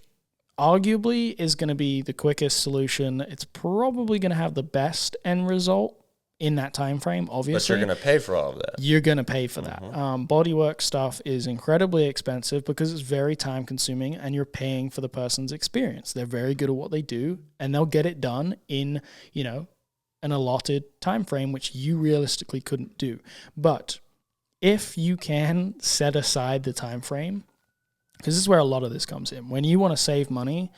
arguably is going to be the quickest solution. It's probably going to have the best end result in that time frame, obviously. But you're going to pay for all of that. You're going to pay for that. Bodywork stuff is incredibly expensive because it's very time consuming and you're paying for the person's experience. They're very good at what they do and they'll get it done in, an allotted time frame, which you realistically couldn't do. But if you can set aside the time frame, because this is where a lot of this comes in. When you want to save money,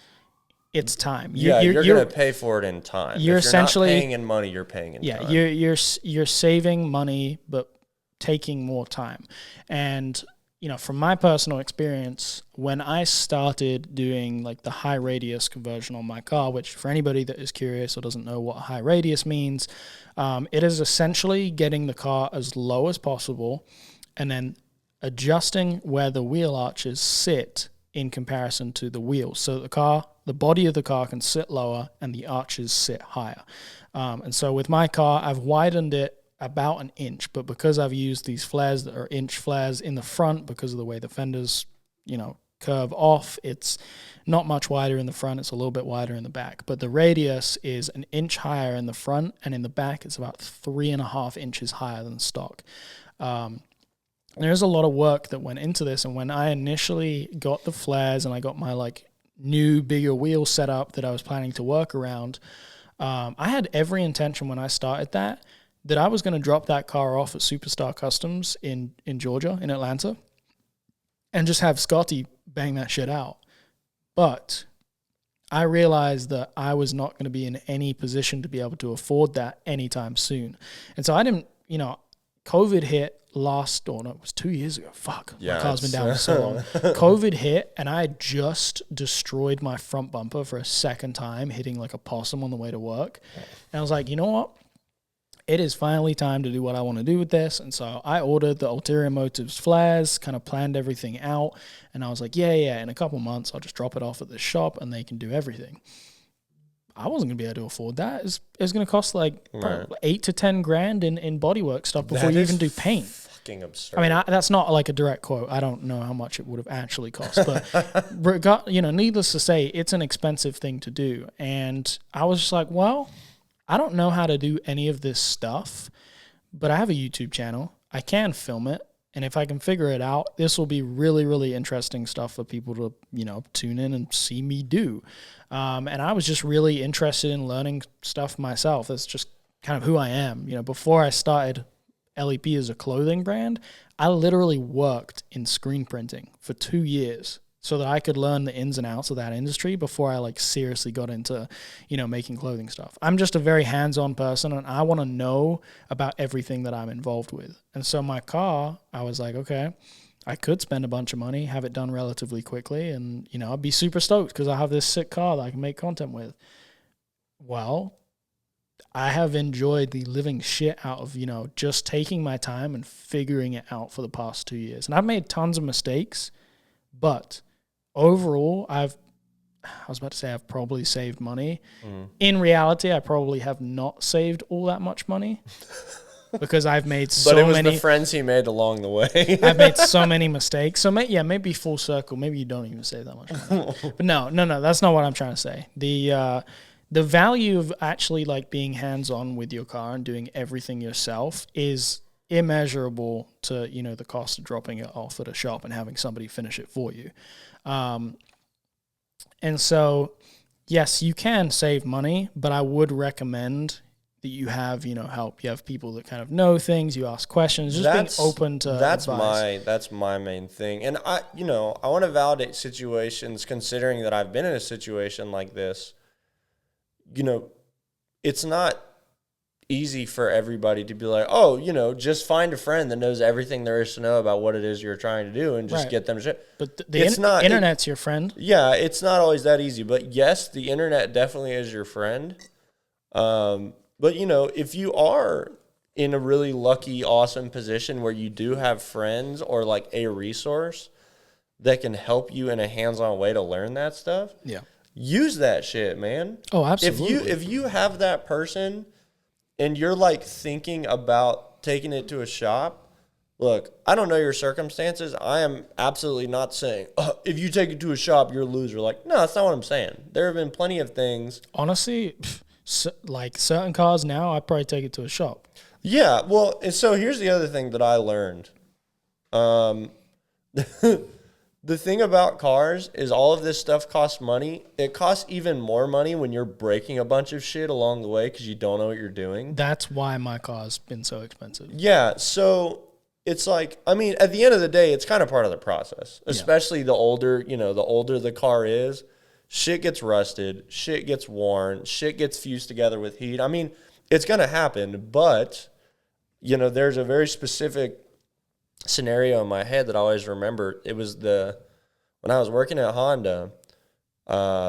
it's time. You're going to pay for it in time. You're if you're essentially not paying in money, you're paying in time. You're saving money, but taking more time. And from my personal experience, when I started doing like the high radius conversion on my car, which for anybody that is curious or doesn't know what high radius means, it is essentially getting the car as low as possible and then adjusting where the wheel arches sit in comparison to the wheels. So the body of the car can sit lower and the arches sit higher. And so with my car, I've widened it about an inch, but because I've used these flares that are inch flares in the front, because of the way the fenders, curve off, it's not much wider in the front. It's a little bit wider in the back, but the radius is an inch higher in the front, and in the back, it's about 3.5 inches higher than stock. There's a lot of work that went into this, and when I initially got the flares and I got my like new bigger wheel set up that I was planning to work around, I had every intention when I started that I was going to drop that car off at Superstar Customs in Georgia, in Atlanta, and just have Scotty bang that shit out. But I realized that I was not going to be in any position to be able to afford that anytime soon. And so I didn't, COVID hit it was 2 years ago. Fuck, my car's been down for so long. COVID hit, and I had just destroyed my front bumper for a second time, hitting like a possum on the way to work. And I was like, you know what? It is finally time to do what I want to do with this. And so I ordered the Ulterior Motives flares, kind of planned everything out. And I was like, yeah, in a couple months, I'll just drop it off at the shop and they can do everything. I wasn't going to be able to afford that. It's going to cost like $8 to $10,000 in bodywork stuff before you even do paint. Fucking absurd. I mean, that's not like a direct quote. I don't know how much it would have actually cost, but needless to say, it's an expensive thing to do. And I was just like, well, I don't know how to do any of this stuff, but I have a YouTube channel. I can film it. And if I can figure it out, this will be really, really interesting stuff for people to, tune in and see me do. And I was just really interested in learning stuff myself. That's just kind of who I am. Before I started LEP as a clothing brand, I literally worked in screen printing for 2 years so that I could learn the ins and outs of that industry before I seriously got into, making clothing stuff. I'm just a very hands-on person, and I want to know about everything that I'm involved with. And so my car, I was like, okay, I could spend a bunch of money, have it done relatively quickly, and, I'd be super stoked because I have this sick car that I can make content with. Well, I have enjoyed the living shit out of, just taking my time and figuring it out for the past 2 years. And I've made tons of mistakes, but overall, I've probably saved money. In reality, I probably have not saved all that much money because I've made so many. But it was the friends he made along the way. I've made so many mistakes. So maybe full circle. Maybe you don't even save that much money. But no, that's not what I'm trying to say. The value of actually being hands-on with your car and doing everything yourself is immeasurable to the cost of dropping it off at a shop and having somebody finish it for you. And so, yes, you can save money, but I would recommend that you have, help. You have people that kind of know things. You ask questions. Just being open to advice. That's my main thing. And I want to validate situations, considering that I've been in a situation like this. It's not easy for everybody to be like, oh, just find a friend that knows everything there is to know about what it is you're trying to do and just get them shit. But the internet's your friend. Yeah, it's not always that easy. But yes, the internet definitely is your friend. But, if you are in a really lucky, awesome position where you do have friends or a resource that can help you in a hands-on way to learn that stuff, use that shit, man. Oh, absolutely. If you have that person and you're thinking about taking it to a shop, look, I don't know your circumstances. I am absolutely not saying, if you take it to a shop, you're a loser. No, that's not what I'm saying. There have been plenty of things. Honestly, certain cars now, I'd probably take it to a shop. Yeah, well, and so here's the other thing that I learned. The thing about cars is all of this stuff costs money. It costs even more money when you're breaking a bunch of shit along the way because you don't know what you're doing. That's why my car's been so expensive. Yeah, so it's at the end of the day, it's kind of part of the process, especially the older the car is. shit gets rusted, shit gets worn, shit gets fused together with heat. I mean, it's going to happen, but, there's a very specific scenario in my head that I always remember. It was when I was working at Honda,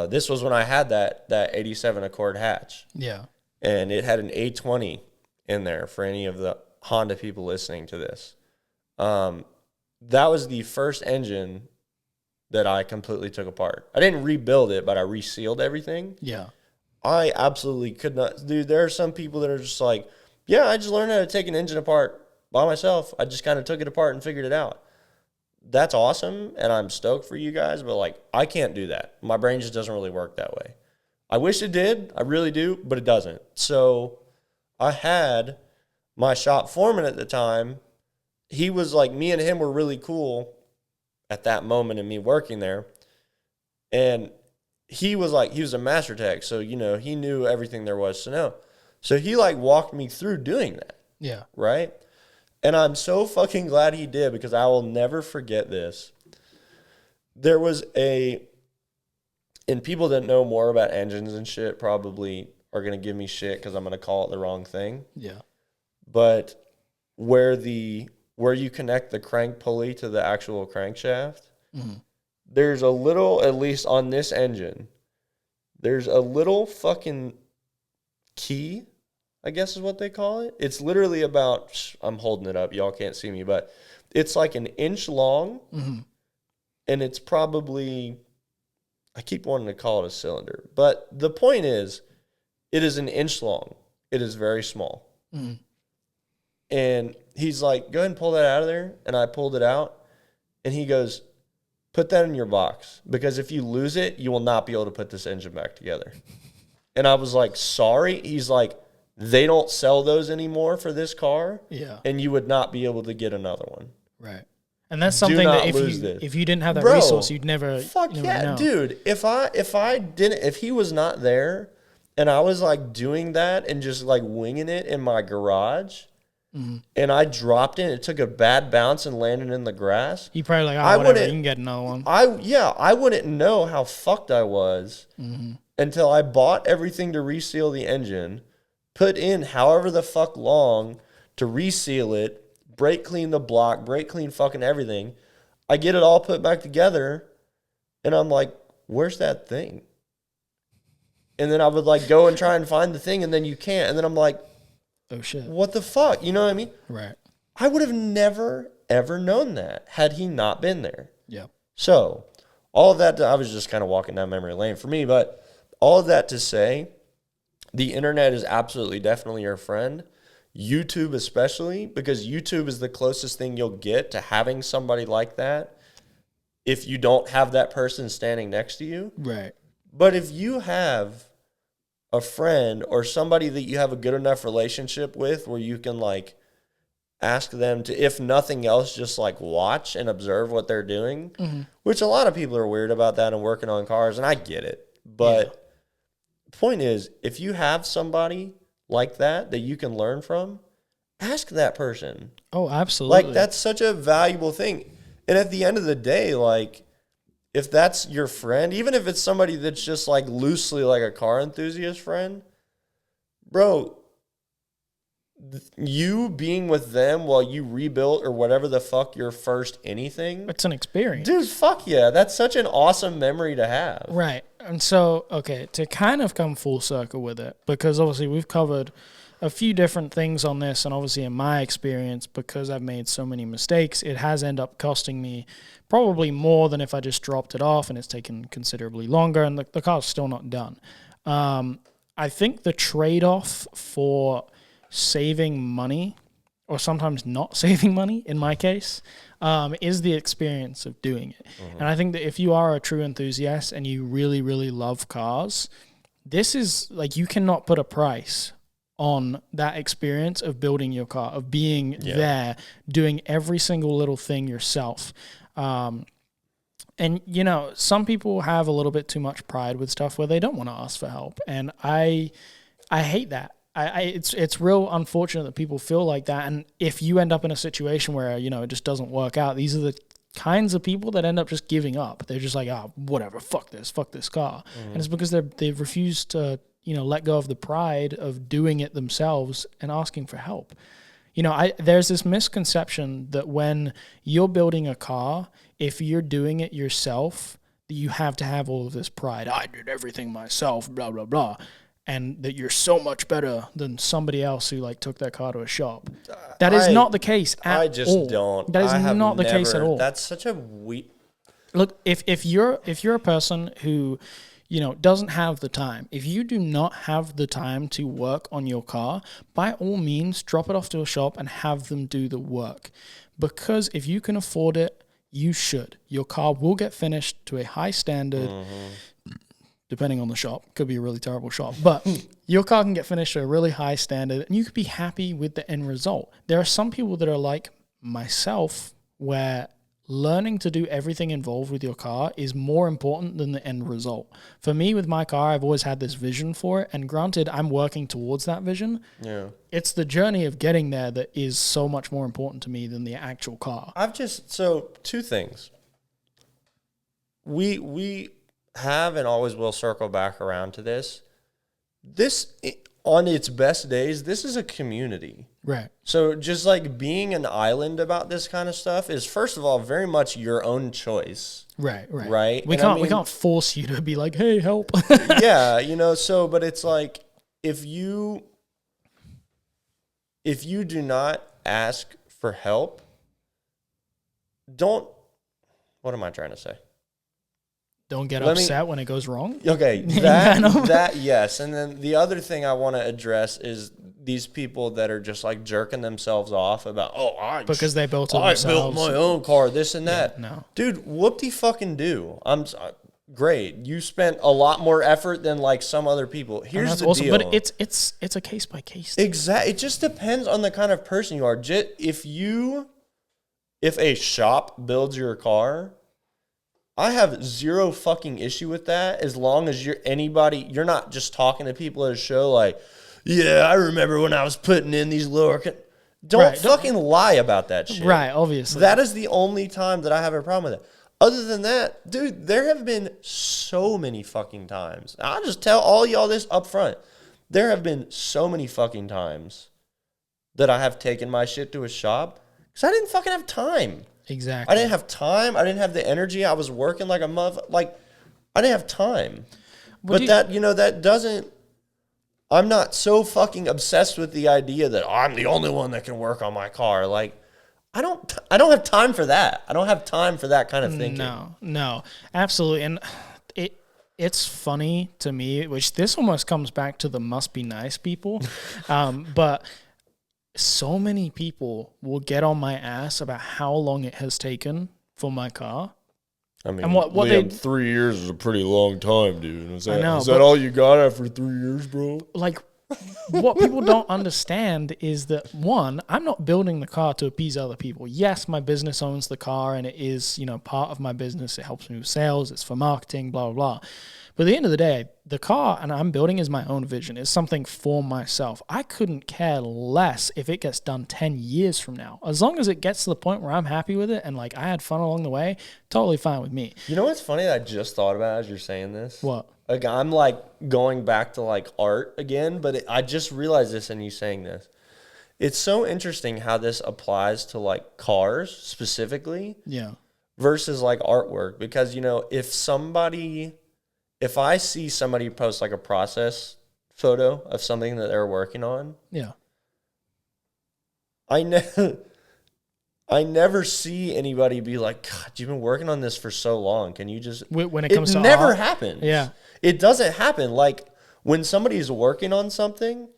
this was when I had that 87 Accord hatch. Yeah. And it had an A20 in there for any of the Honda people listening to this. That was the first engine that I completely took apart. I didn't rebuild it, but I resealed everything. Yeah. I absolutely could not. Dude, there are some people that are just like, yeah, I just learned how to take an engine apart by myself. I just kind of took it apart and figured it out. That's awesome, and I'm stoked for you guys, but, like, I can't do that. My brain just doesn't really work that way. I wish it did. I really do, but it doesn't. So I had my shop foreman at the time. He was like, me and him were really cool at that moment in me working there. And he was a master tech. So, he knew everything there was to know. So he like walked me through doing that. Yeah. Right. And I'm so fucking glad he did, because I will never forget this. There was and people that know more about engines and shit probably are going to give me shit because I'm going to call it the wrong thing. Yeah. But where you connect the crank pulley to the actual crankshaft, there's a little, at least on this engine, there's a little fucking key, I guess is what they call it. It's literally about, I'm holding it up, y'all can't see me, but it's like an inch long, and it's probably, I keep wanting to call it a cylinder, but the point is, it is an inch long. It is very small. And he's like, go ahead and pull that out of there. And I pulled it out. And he goes, put that in your box, because if you lose it, you will not be able to put this engine back together. And I was like, sorry. He's like, they don't sell those anymore for this car. Yeah. And you would not be able to get another one. Right. And that's something that if you didn't have that resource, you'd never know. Dude. If he was not there and I was like doing that and just like winging it in my garage, and I dropped it, it took a bad bounce and landed in the grass. You probably like, whatever, you can get another one. I wouldn't know how fucked I was until I bought everything to reseal the engine, put in however the fuck long to reseal it, brake clean the block, brake clean fucking everything. I get it all put back together, and I'm like, where's that thing? And then I would like go and try and find the thing, and then you can't. And then I'm like, oh shit, what the fuck? You know what I mean? Right. I would have never, ever known that had he not been there. Yeah. So all of that, I was just kind of walking down memory lane for me, but all of that to say, the internet is absolutely, definitely your friend. YouTube especially, because YouTube is the closest thing you'll get to having somebody like that if you don't have that person standing next to you. Right. But if you have a friend or somebody that you have a good enough relationship with where you can like ask them to, if nothing else, just like watch and observe what they're doing, which a lot of people are weird about that and working on cars, and I get it. But the point is, if you have somebody like that you can learn from, ask that person. Oh, absolutely. Like, that's such a valuable thing. And at the end of the day, like, if that's your friend, even if it's somebody that's just like loosely like a car enthusiast friend, bro, you being with them while you rebuilt or whatever the fuck your first anything, it's an experience. Dude, fuck yeah. That's such an awesome memory to have. Right. And so, okay, to kind of come full circle with it, because obviously we've covered a few different things on this, and obviously in my experience, because I've made so many mistakes, it has ended up costing me probably more than if I just dropped it off, and it's taken considerably longer, and the car's still not done. I think the trade-off for saving money, or sometimes not saving money in my case, is the experience of doing it. And I think that if you are a true enthusiast and you really, really love cars, this is like, you cannot put a price on that experience of building your car, of being there, doing every single little thing yourself. And, you know, some people have a little bit too much pride with stuff where they don't want to ask for help. And I hate that. It's real unfortunate that people feel like that. And if you end up in a situation where, you know, it just doesn't work out, these are the kinds of people that end up just giving up. They're just like, oh, whatever, fuck this car. And it's because they've refused to, let go of the pride of doing it themselves and asking for help. There's this misconception that when you're building a car, if you're doing it yourself, you have to have all of this pride. I did everything myself, blah, blah, blah. And that you're so much better than somebody else who took that car to a shop. That is not the case at all. I just don't. That is not the case at all. That's such a weak. Look, if you're a person who, doesn't have the time, if you do not have the time to work on your car, by all means, drop it off to a shop and have them do the work. Because if you can afford it, you should. Your car will get finished to a high standard. Depending on the shop. Could be a really terrible shop. But your car can get finished to a really high standard and you could be happy with the end result. There are some people that are like myself where learning to do everything involved with your car is more important than the end result. For me, with my car, I've always had this vision for it. And granted, I'm working towards that vision. Yeah. It's the journey of getting there that is so much more important to me than the actual car. So two things. We have and always will circle back around to this. This, on its best days, this is a community. Right. So just being an island about this kind of stuff is, first of all, very much your own choice. Right. Right? We can't force you to be like, hey, help. Yeah, but it's if you do not ask for help, what am I trying to say? Don't get upset when it goes wrong. Okay, that yes. And then the other thing I want to address is these people that are just jerking themselves off about, because they built it themselves. I built my own car, this and that. Yeah, no. Dude, whoop-de-fucking do. I'm great. You spent a lot more effort than some other people. Here's the deal. But it's a case by case. Exactly. It just depends on the kind of person you are. If a shop builds your car, I have zero fucking issue with that as long as you're not just talking to people at a show yeah, I remember when I was putting in these lower... Don't fucking lie about that shit. Right, obviously. That is the only time that I have a problem with it. Other than that, dude, there have been so many fucking times. I'll just tell all y'all this up front. There have been so many fucking times that I have taken my shit to a shop because I didn't fucking have time. Exactly. I didn't have time. I didn't have the energy. I was working like a motherfucker. I didn't have time. But that doesn't... I'm not so fucking obsessed with the idea that I'm the only one that can work on my car. I don't have time for that. I don't have time for that kind of thinking. No, absolutely. And it's funny to me, which this almost comes back to the must be nice people. But so many people will get on my ass about how long it has taken for my car. I mean, and what Liam, 3 years is a pretty long time, dude. Is that but all you got after 3 years, bro? What people don't understand is that, one, I'm not building the car to appease other people. Yes, my business owns the car and it is, part of my business. It helps me with sales. It's for marketing, blah, blah, blah. But at the end of the day, the car and I'm building is my own vision. It's something for myself. I couldn't care less if it gets done 10 years from now. As long as it gets to the point where I'm happy with it and I had fun along the way, totally fine with me. You know what's funny that I just thought about as you're saying this? What? I'm going back to art again, but I just realized this in you saying this. It's so interesting how this applies to cars specifically. Yeah. Versus artwork, because if I see somebody post a process photo of something that they're working on, yeah, I never see anybody be like, God, you've been working on this for so long. Can you just... When it comes to never art, happens. Yeah. It doesn't happen. When somebody's working on something,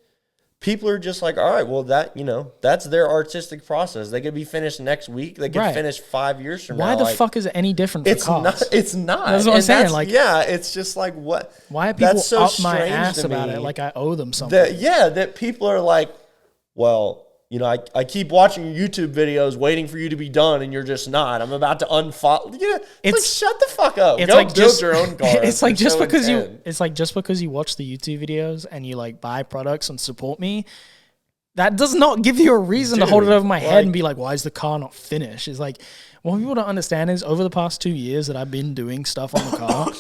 people are just all right, well, that's their artistic process. They could be finished next week. They could finish 5 years from now. Why the fuck is it any different for cars? It's not. That's what I'm saying. It's just what? Why are people so up my ass about it I owe them something? That people are well... I keep watching your YouTube videos waiting for you to be done, and you're just not. I'm about to unfollow. Yeah, it's shut the fuck up. Go build your own car. It's just because you watch the YouTube videos and you buy products and support me, that does not give you a reason to hold it over my head and be like, why is the car not finished? It's what people don't understand is over the past 2 years that I've been doing stuff on the car,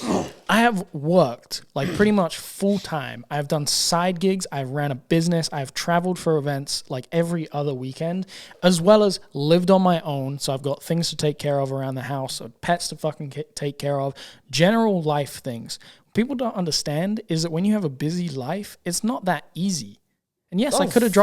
I have worked like pretty much full time. I've done side gigs. I've ran a business. I've traveled for events like every other weekend, as well as lived on my own. So I've got things to take care of around the house, or pets to fucking take care of, general life things. What people don't understand is that when you have a busy life, it's not that easy. And yes, I could have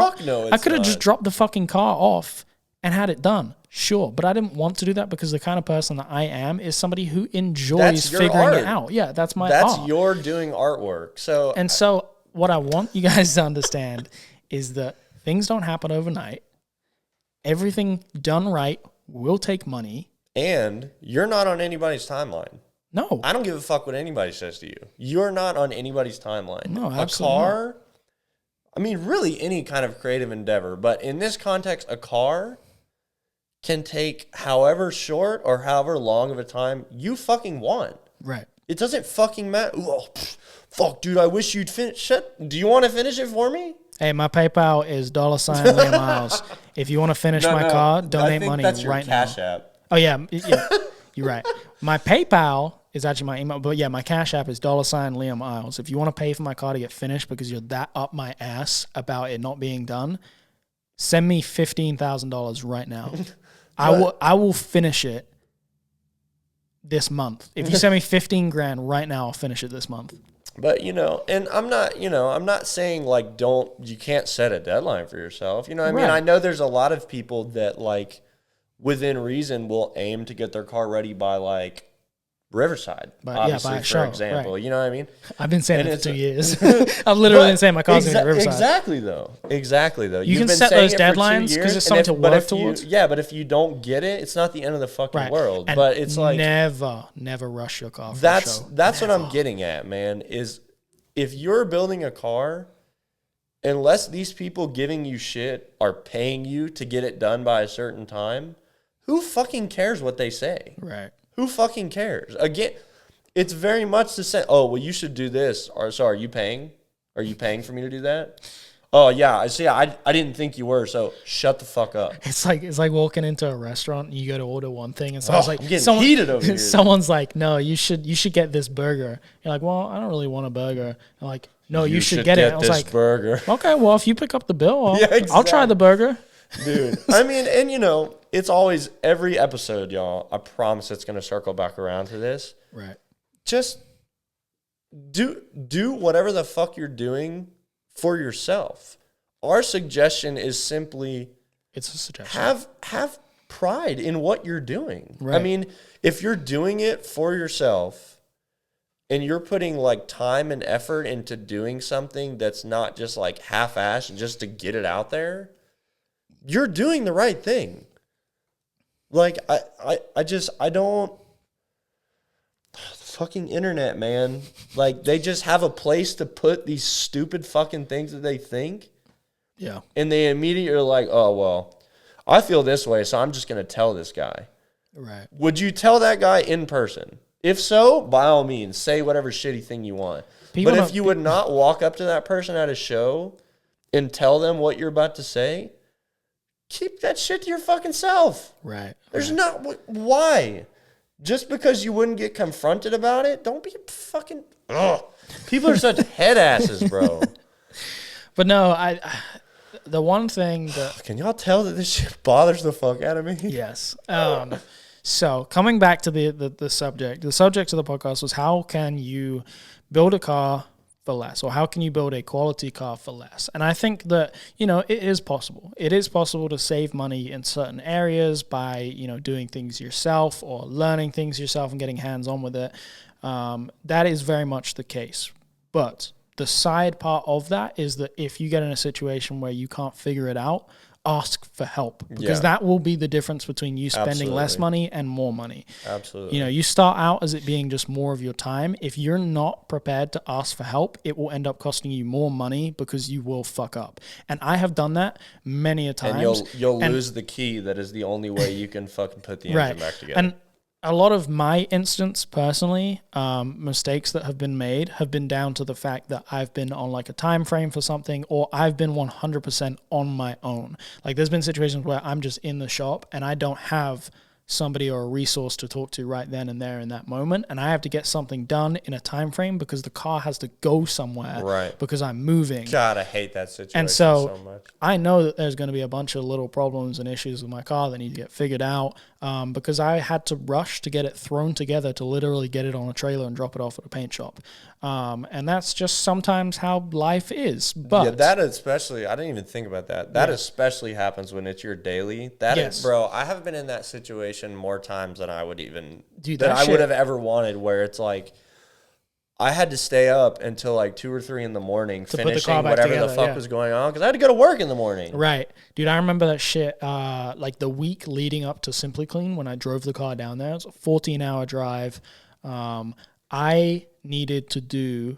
just dropped the fucking car off and had it done. Sure, but I didn't want to do that because the kind of person that I am is somebody who enjoys figuring it out. Yeah, that's my art. That's your doing artwork. So what I want you guys to understand is that things don't happen overnight. Everything done right will take money. And you're not on anybody's timeline. No. I don't give a fuck what anybody says to you. You're not on anybody's timeline. No, absolutely A car, I mean, really any kind of creative endeavor, but in this context, a car can take however short or however long of a time you fucking want. Right. It doesn't fucking matter. Oh, fuck, dude, I wish you'd finish. Shit. Do you want to finish it for me? Hey, my PayPal is $Liam Miles. If you want to finish my car, donate money that's your right Cash now. App. Oh, yeah. You're right. My PayPal is actually my email. But, yeah, my Cash App is $Liam Miles. If you want to pay for my car to get finished because you're that up my ass about it not being done, send me $15,000 right now. I will finish it this month. If you send me 15 grand right now, I'll finish it this month. But, and I'm not saying like you can't set a deadline for yourself. You know what I mean? I know there's a lot of people that like within reason will aim to get their car ready by like Riverside, obviously, for example. Right. You know what I mean? I've been saying it for 2 years. I've literally been saying my car's going to Riverside. Exactly, though. You can set those deadlines because it's something to work towards. But if you don't get it, it's not the end of the fucking world. And but it's like never rush your car. That's what I'm getting at, man. Is if you're building a car, unless these people giving you shit are paying you to get it done by a certain time, who fucking cares what they say? Right. Who fucking cares? Again, it's very much the same. Oh, well, you should do this. Or, so are you paying? Are you paying for me to do that? Oh, yeah. I see. I didn't think you were, so shut the fuck up. It's like walking into a restaurant and you go to order one thing and someone's like, I'm getting heated over here. Someone's like, no, you should get this burger. You're like, well, I don't really want a burger. I'm like, no, you should get it. I was like, burger. Okay, well, if you pick up the bill, I'll try the burger. Dude, I mean, and it's always every episode, y'all. I promise it's going to circle back around to this. Right. Just do whatever the fuck you're doing for yourself. Our suggestion is simply it's a suggestion. Have pride in what you're doing. Right. I mean, if you're doing it for yourself and you're putting like time and effort into doing something that's not just like half-assed just to get it out there, you're doing the right thing. Like, I don't, fucking internet, man. Like, they just have a place to put these stupid fucking things that they think. Yeah. And they immediately are like, oh, well, I feel this way, so I'm just going to tell this guy. Right. Would you tell that guy in person? If so, by all means, say whatever shitty thing you want. But if you would not walk up to that person at a show and tell them what you're about to say, keep that shit to your fucking self. Right. There's not, why? Just because you wouldn't get confronted about it, don't be fucking, ugh. People are such head asses, bro. But no, the one thing that... Can y'all tell that this shit bothers the fuck out of me? Yes. So coming back to the subject of the podcast was how can you build a car for less, or how can you build a quality car for less? And I think that, it is possible. It is possible to save money in certain areas by, doing things yourself or learning things yourself and getting hands-on with it. That is very much the case. But the side part of that is that if you get in a situation where you can't figure it out, ask for help, because that will be the difference between you spending less money and more money. Absolutely. You start out as it being just more of your time. If you're not prepared to ask for help, it will end up costing you more money because you will fuck up. And I have done that many a times. And you'll lose the key that is the only way you can fucking put the engine back together. And a lot of my instance personally, mistakes that have been made have been down to the fact that I've been on like a time frame for something, or I've been 100% on my own. Like there's been situations where I'm just in the shop and I don't have somebody or a resource to talk to right then and there in that moment, and I have to get something done in a time frame because the car has to go somewhere, Right. because I'm moving. God, I hate that situation And so much. I know that there's going to be a bunch of little problems and issues with my car that need to get figured out, because I had to rush to get it thrown together to literally get it on a trailer and drop it off at a paint shop. And that's just sometimes how life is. But yeah, that especially, I didn't even think about that. That especially happens when it's your daily. That is, bro, I have been in that situation more times than I would even, than I would have ever wanted, where it's like, I had to stay up until like 2 or 3 in the morning finishing whatever the fuck was going on because I had to go to work in the morning. Right. Dude, I remember that shit like the week leading up to Simply Clean when I drove the car down there. It was a 14-hour drive. I needed to do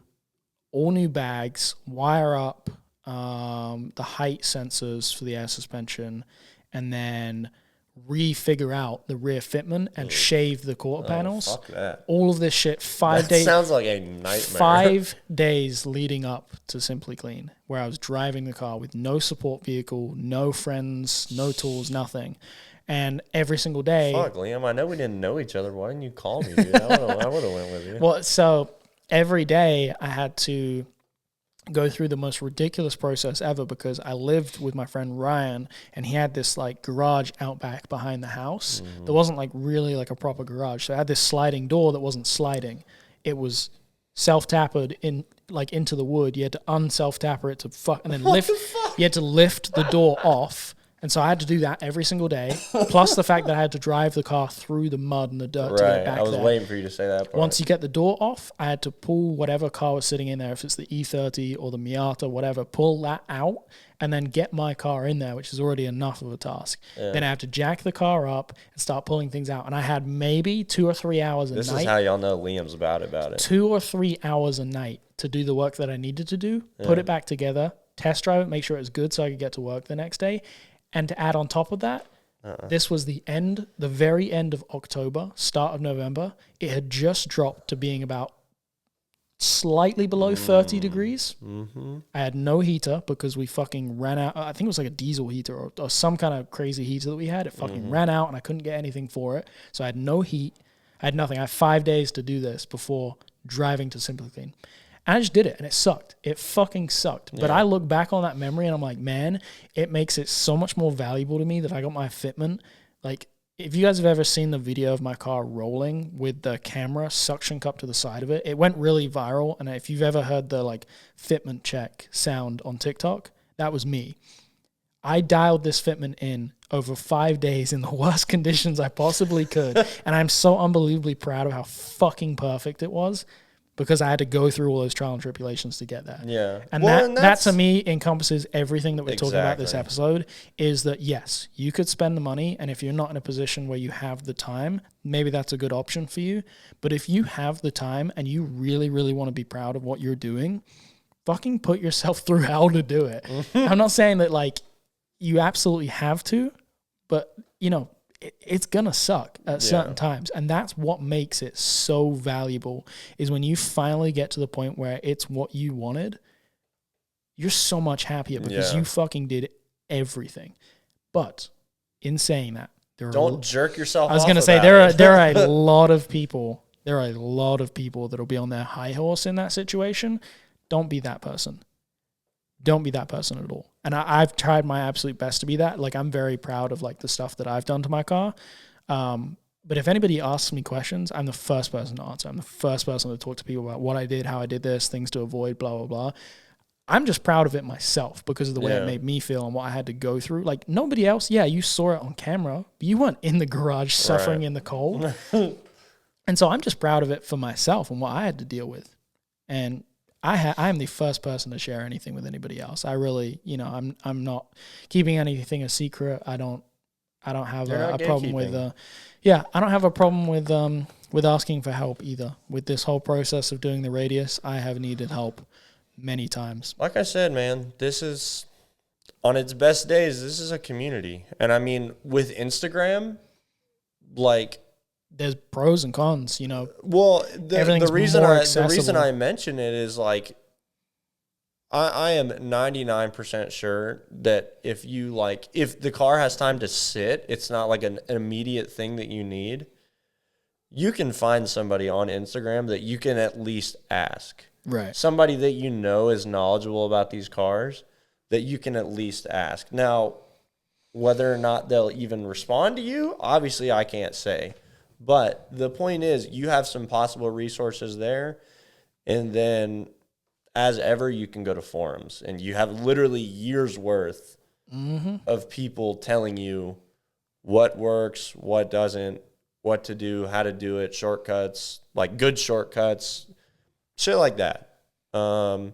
all new bags, wire up the height sensors for the air suspension, and then refigure out the rear fitment and shave the quarter panels. Fuck that. All of this shit, 5 days. Sounds like a nightmare. 5 days leading up to Simply Clean, where I was driving the car with no support vehicle, no friends, no tools, nothing. And every single day. Fuck, Liam, I know we didn't know each other. Why didn't you call me, dude? I would have went with you. Well, so every day I had to go through the most ridiculous process ever because I lived with my friend Ryan, and he had this like garage out back behind the house. There wasn't like really like a proper garage. So I had this sliding door that wasn't sliding. It was self-tappered in like into the wood. You had to unself-tapper it to and then lift. You had to lift the door off. And so I had to do that every single day, plus the fact that I had to drive the car through the mud and the dirt to get back there. I was waiting for you to say that part. Once you get the door off, I had to pull whatever car was sitting in there, if it's the E30 or the Miata, whatever, pull that out and then get my car in there, which is already enough of a task. Yeah. Then I have to jack the car up and start pulling things out. And I had maybe 2 or 3 hours a night. This is how y'all know Liam's about it. 2 or 3 hours a night to do the work that I needed to do, put it back together, test drive it, make sure it was good so I could get to work the next day. And to add on top of that, this was the very end of October, start of November. It had just dropped to being about slightly below 30 degrees. Mm-hmm. I had no heater because we fucking ran out. I think it was like a diesel heater or some kind of crazy heater that we had. It fucking ran out and I couldn't get anything for it. So I had no heat. I had nothing. I had 5 days to do this before driving to Simply Clean. And I just did it, and it sucked. It fucking sucked. But I look back on that memory, and I'm like, man, it makes it so much more valuable to me that I got my fitment. Like, if you guys have ever seen the video of my car rolling with the camera suction cup to the side of it, it went really viral. And if you've ever heard the, like, fitment check sound on TikTok, that was me. I dialed this fitment in over 5 days in the worst conditions I possibly could. And I'm so unbelievably proud of how fucking perfect it was, because I had to go through all those trial and tribulations to get there. Yeah. And that to me encompasses everything that we're talking about this episode, is that, yes, you could spend the money, and if you're not in a position where you have the time, maybe that's a good option for you. But if you have the time and you really, really want to be proud of what you're doing, fucking put yourself through hell to do it. I'm not saying that, like, you absolutely have to, but, you know, it's going to suck at certain times. And that's what makes it so valuable, is when you finally get to the point where it's what you wanted, you're so much happier because you fucking did everything. But in saying that, don't jerk yourself off. I was going to say there are a lot of people. There are a lot of people that'll be on their high horse in that situation. Don't be that person. Don't be that person at all. And I've tried my absolute best to be that. Like, I'm very proud of, like, the stuff that I've done to my car. But if anybody asks me questions, I'm the first person to answer. I'm the first person to talk to people about what I did, how I did this, things to avoid, blah, blah, blah. I'm just proud of it myself because of the way it made me feel and what I had to go through. Like, nobody else, you saw it on camera, but you weren't in the garage suffering in the cold. And so I'm just proud of it for myself and what I had to deal with. And I am the first person to share anything with anybody else. I really, I'm not keeping anything a secret. I don't have a problem with, I don't have a problem with asking for help either. With this whole process of doing the radius, I have needed help many times. Like I said, man, this is, on its best days, this is a community. And I mean, with Instagram, like, there's pros and cons, Well, the reason I mention it is, like, I am 99% sure that if the car has time to sit, it's not like an immediate thing that you need. You can find somebody on Instagram that you can at least ask. Right. Somebody that you know is knowledgeable about these cars that you can at least ask. Now, whether or not they'll even respond to you, obviously I can't say. But the point is, you have some possible resources there, and then as ever, you can go to forums, and you have literally years worth of people telling you what works, what doesn't, what to do, how to do it, shortcuts, like good shortcuts, shit like that. So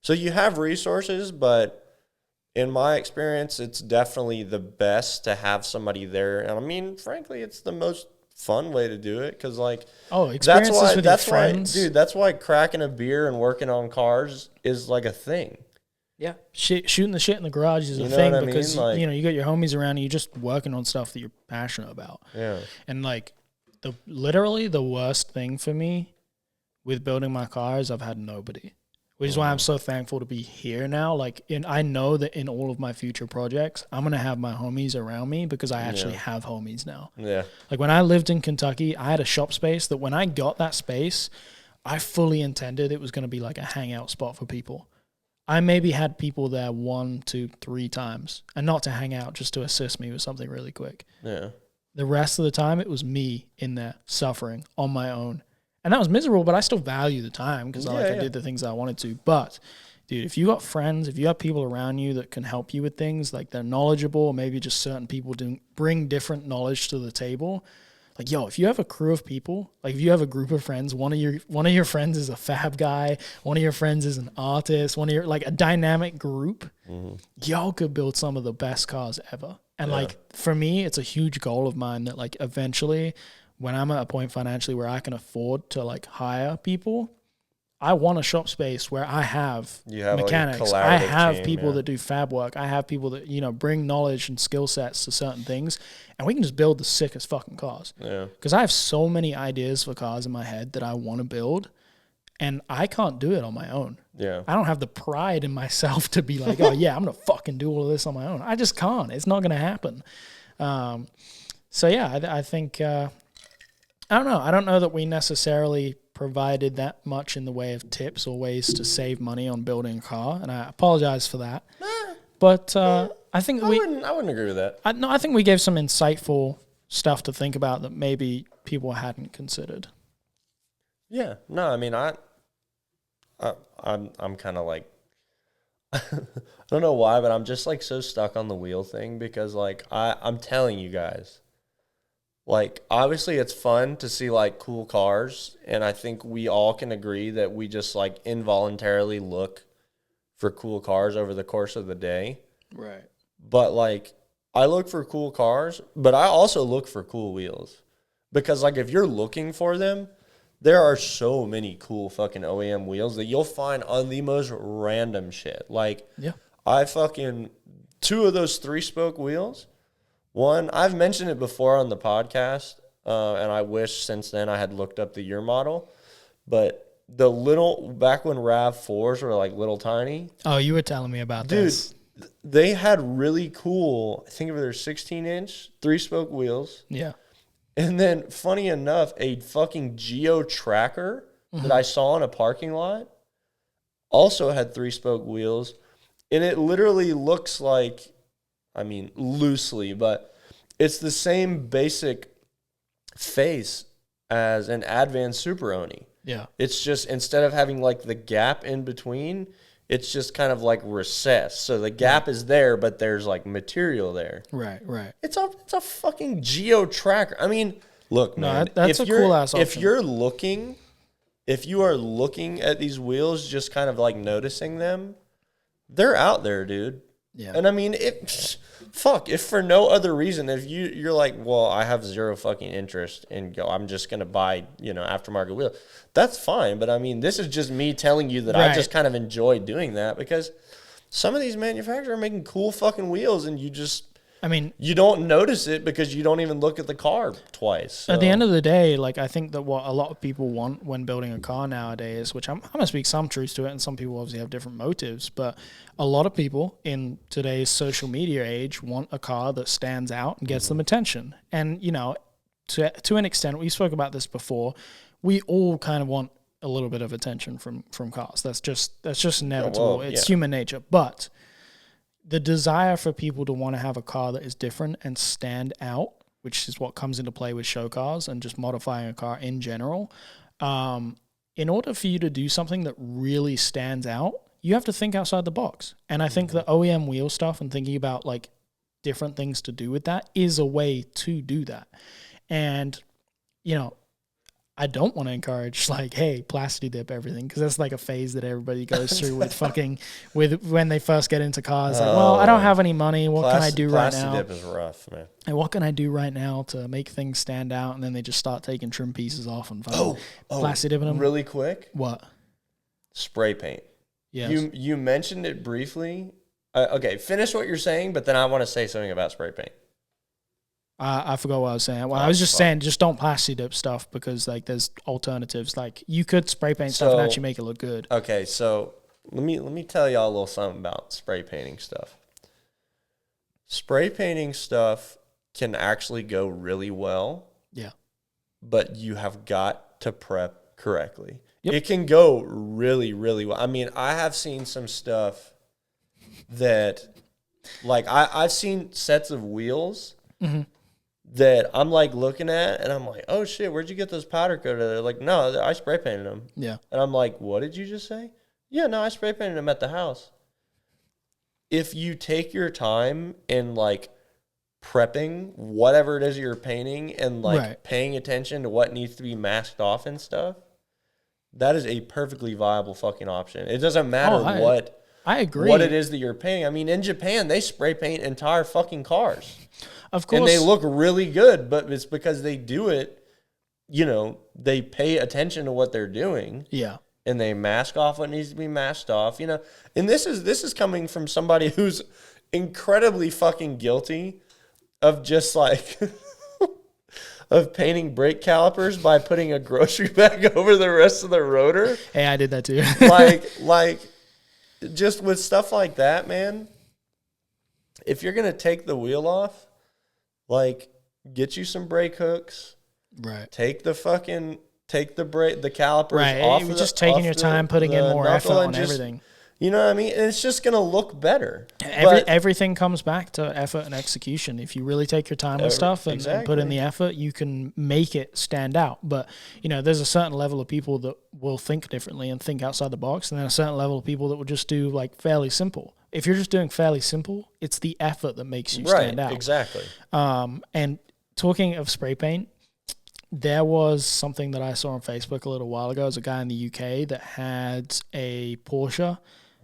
you have resources, but in my experience, it's definitely the best to have somebody there. And I mean, frankly, it's the most fun way to do it because, like, experiences with your friends. Dude, that's why cracking a beer and working on cars is like a thing. Yeah, shooting the shit in the garage is a thing because you know you got your homies around and you're just working on stuff that you're passionate about. Yeah, and like literally the worst thing for me with building my cars, I've had nobody. Which is why I'm so thankful to be here now. Like, I know that in all of my future projects, I'm going to have my homies around me because I actually have homies now. Yeah. Like, when I lived in Kentucky, I had a shop space that when I got that space, I fully intended it was going to be like a hangout spot for people. I maybe had people there 1, 2, 3 times, and not to hang out, just to assist me with something really quick. Yeah. The rest of the time, it was me in there suffering on my own. And that was miserable, but I still value the time because I did the things I wanted to. But, dude, if you got friends, if you have people around you that can help you with things, like they're knowledgeable, or maybe just certain people bring different knowledge to the table. Like, yo, if you have a crew of people, like if you have a group of friends, one of your friends is a fab guy, one of your friends is an artist, one of your, like, a dynamic group, y'all could build some of the best cars ever. And like, for me, it's a huge goal of mine that, like, eventually, when I'm at a point financially where I can afford to, like, hire people, I want a shop space where I have mechanics. Like I have people that do fab work. I have people that, you know, bring knowledge and skill sets to certain things, and we can just build the sickest fucking cars. Yeah. Because I have so many ideas for cars in my head that I want to build, and I can't do it on my own. Yeah. I don't have the pride in myself to be like, oh, yeah, I'm going to fucking do all of this on my own. I just can't. It's not going to happen. So, yeah, I think... I don't know. I don't know that we necessarily provided that much in the way of tips or ways to save money on building a car, and I apologize for that. But I think I wouldn't agree with that. I think we gave some insightful stuff to think about that maybe people hadn't considered. Yeah. No, I mean, I'm kind of like, I don't know why, but I'm just like so stuck on the wheel thing because, like, I'm telling you guys. Like, obviously it's fun to see, like, cool cars, and I think we all can agree that we just, like, involuntarily look for cool cars over the course of the day. Right. But, like, I look for cool cars, but I also look for cool wheels. Because, like, if you're looking for them, there are so many cool fucking OEM wheels that you'll find on the most random shit. Like, I fucking, 2 of those 3-spoke wheels. One, I've mentioned it before on the podcast, and I wish since then I had looked up the year model, but the little, back when RAV4s were like little tiny. Oh, you were telling me about this. Dude, they had really cool, I think of their 16-inch 3-spoke wheels. Yeah. And then, funny enough, a fucking Geo tracker that I saw in a parking lot also had 3-spoke wheels, and it literally looks like, I mean, loosely, but it's the same basic face as an Advan Super Oni. Yeah. It's just, instead of having, like, the gap in between, it's just kind of, like, recessed. So the gap is there, but there's, like, material there. Right. It's a fucking Geo tracker. I mean, look, man. That's a cool-ass option. If you are looking at these wheels, just kind of, like, noticing them, they're out there, dude. Yeah. And I mean, if for no other reason, if you're like, well, I have zero fucking interest in I'm just going to buy, you know, aftermarket wheel, that's fine. But I mean, this is just me telling you that I just kind of enjoy doing that because some of these manufacturers are making cool fucking wheels and you just, I mean, you don't notice it because you don't even look at the car twice. So. At the end of the day, like I think that what a lot of people want when building a car nowadays, which I'm going to speak some truth to it, and some people obviously have different motives, but a lot of people in today's social media age want a car that stands out and gets them attention. And, you know, to an extent, we spoke about this before, we all kind of want a little bit of attention from cars. That's just inevitable. It's human nature. But the desire for people to want to have a car that is different and stand out, which is what comes into play with show cars and just modifying a car in general. In order for you to do something that really stands out, you have to think outside the box. And I think the OEM wheel stuff and thinking about like different things to do with that is a way to do that. And, you know, I don't want to encourage like, hey, plasti dip everything, because that's like a phase that everybody goes through with when they first get into cars. Like, well, I don't have any money. What can I do right now? Plasti dip is rough, man. And what can I do right now to make things stand out? And then they just start taking trim pieces off and plasti dipping them. Really quick. What? Spray paint. Yes. You mentioned it briefly. Okay, finish what you're saying, but then I want to say something about spray paint. I forgot what I was saying. Well, I was just saying, just don't plasti dip stuff because like there's alternatives. Like you could spray paint stuff and actually make it look good. Okay, so let me tell y'all a little something about spray painting stuff. Spray painting stuff can actually go really well. Yeah. But you have got to prep correctly. Yep. It can go really, really well. I mean, I have seen some stuff that, like, I've seen sets of wheels that I'm, like, looking at, and I'm like, oh, shit, where'd you get those powder coated? They're like, no, I spray painted them. Yeah. And I'm like, what did you just say? Yeah, no, I spray painted them at the house. If you take your time in, like, prepping whatever it is you're painting and, like, paying attention to what needs to be masked off and stuff, that is a perfectly viable fucking option. It doesn't matter I agree. What it is that you're painting. I mean, in Japan, they spray paint entire fucking cars. Of course. And they look really good, but it's because they do it, you know, they pay attention to what they're doing. Yeah. And they mask off what needs to be masked off, you know. And this is coming from somebody who's incredibly fucking guilty of just like of painting brake calipers by putting a grocery bag over the rest of the rotor. Hey, I did that too. like just with stuff like that, man, if you're going to take the wheel off, like, get you some brake hooks. Right. Take the calipers off. You're just taking your time, putting in more effort on everything. You know what I mean? And it's just going to look better. Everything comes back to effort and execution. If you really take your time with stuff and put in the effort, you can make it stand out. But, you know, there's a certain level of people that will think differently and think outside the box, and then a certain level of people that will just do, like, fairly simple. If you're just doing fairly simple, it's the effort that makes you stand out. Exactly. And talking of spray paint, there was something that I saw on Facebook a little while ago. It was a guy in the UK that had a Porsche.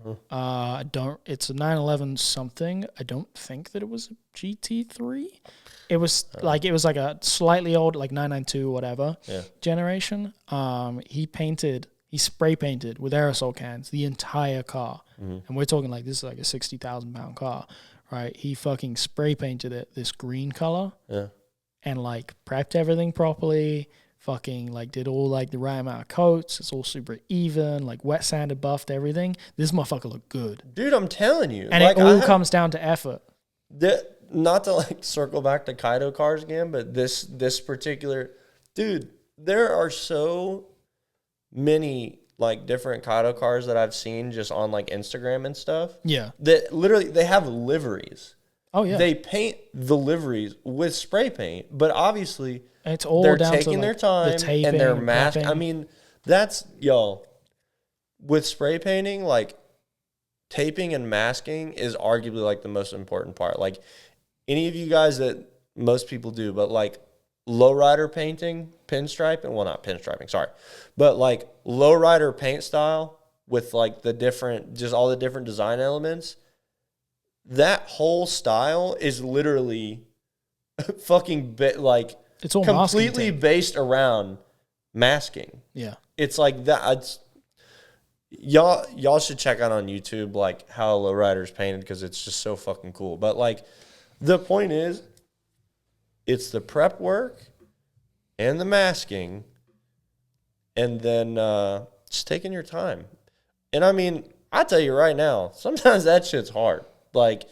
It's a 911 something. I don't think that it was a GT3. It was like a slightly old, like 992 or whatever generation. He spray painted with aerosol cans the entire car. And we're talking like this is like a 60,000 pound car, right? He fucking spray painted it this green color. Yeah. And like prepped everything properly. Fucking like did all like the right amount of coats. It's all super even, like wet sanded, buffed, everything. This motherfucker looked good. Dude, I'm telling you. And like, it all comes down to effort. Not to like circle back to Kaido cars again, but this particular dude, there are so many like different Kaido cars that I've seen just on like Instagram and stuff. Yeah. That literally they have liveries. Oh yeah. They paint the liveries with spray paint, but obviously it's all they're down taking to, like, their time the and they're masking. I mean, that's with spray painting, like taping and masking is arguably like the most important part. Like any of you guys that most people do, but like lowrider painting, pinstriping, well not pinstriping, sorry. But like lowrider paint style with like all the different design elements, that whole style is literally fucking it's all completely based around masking. Yeah. It's like that. Y'all should check out on YouTube like how lowrider's painted because it's just so fucking cool. But like The point is, it's the prep work and the masking, and then just taking your time. And I mean, I tell you right now, sometimes that shit's hard. Like,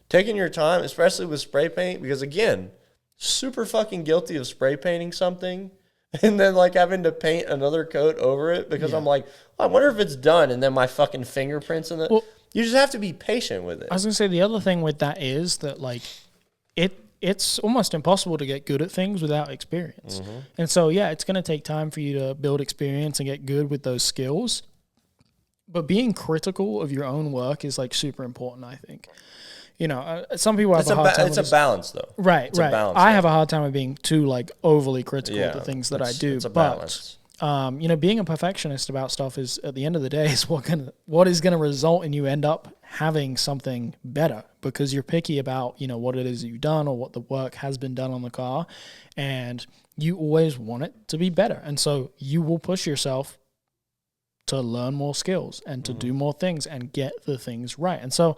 taking your time, especially with spray paint, because again, super fucking guilty of spray painting something and then like having to paint another coat over it because I'm like, I wonder if it's done, and then my fucking fingerprints in it. Well, you just have to be patient with it. I was gonna say the other thing with that is that like it's almost impossible to get good at things without experience. Mm-hmm. And so yeah, it's gonna take time for you to build experience and get good with those skills. But being critical of your own work is like super important, I think. You know, some people have a hard time. It's a balance, though. Right, right. I have a hard time with being too like overly critical of the things that I do. It's a balance. But you know, being a perfectionist about stuff is, at the end of the day, is what is going to result in you end up having something better, because you're picky about, you know, what it is that you've done or what the work has been done on the car, and you always want it to be better, and so you will push yourself to learn more skills and to do more things and get the things right. And so,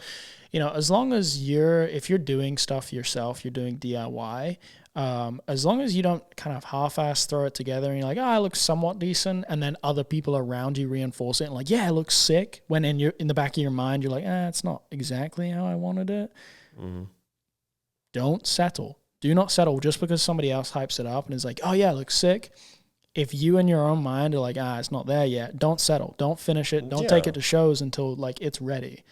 you know, as long as if you're doing stuff yourself, you're doing DIY, as long as you don't kind of half-ass throw it together and you're like, it looks somewhat decent, and then other people around you reinforce it and like, yeah, it looks sick, when in the back of your mind you're like, it's not exactly how I wanted it. Mm-hmm. Don't settle. Do not settle just because somebody else hypes it up and is like, oh yeah, it looks sick. If you in your own mind are like, it's not there yet, don't settle. Don't finish it. Don't take it to shows until like it's ready.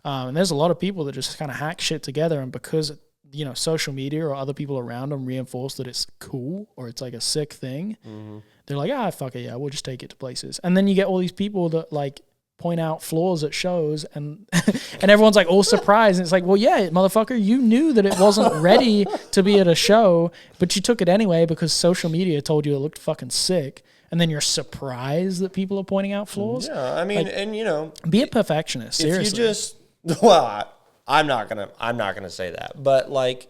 And there's a lot of people that just kind of hack shit together, and because, you know, social media or other people around them reinforce that it's cool or it's like a sick thing, they're like, fuck it, yeah, we'll just take it to places. And then you get all these people that like point out flaws at shows, and and everyone's like all surprised, and it's like, well, yeah, motherfucker, you knew that it wasn't ready to be at a show, but you took it anyway because social media told you it looked fucking sick, and then you're surprised that people are pointing out flaws. Yeah, I mean, like, and you know, be a perfectionist. Seriously. If you just, well, I'm not gonna say that, but like,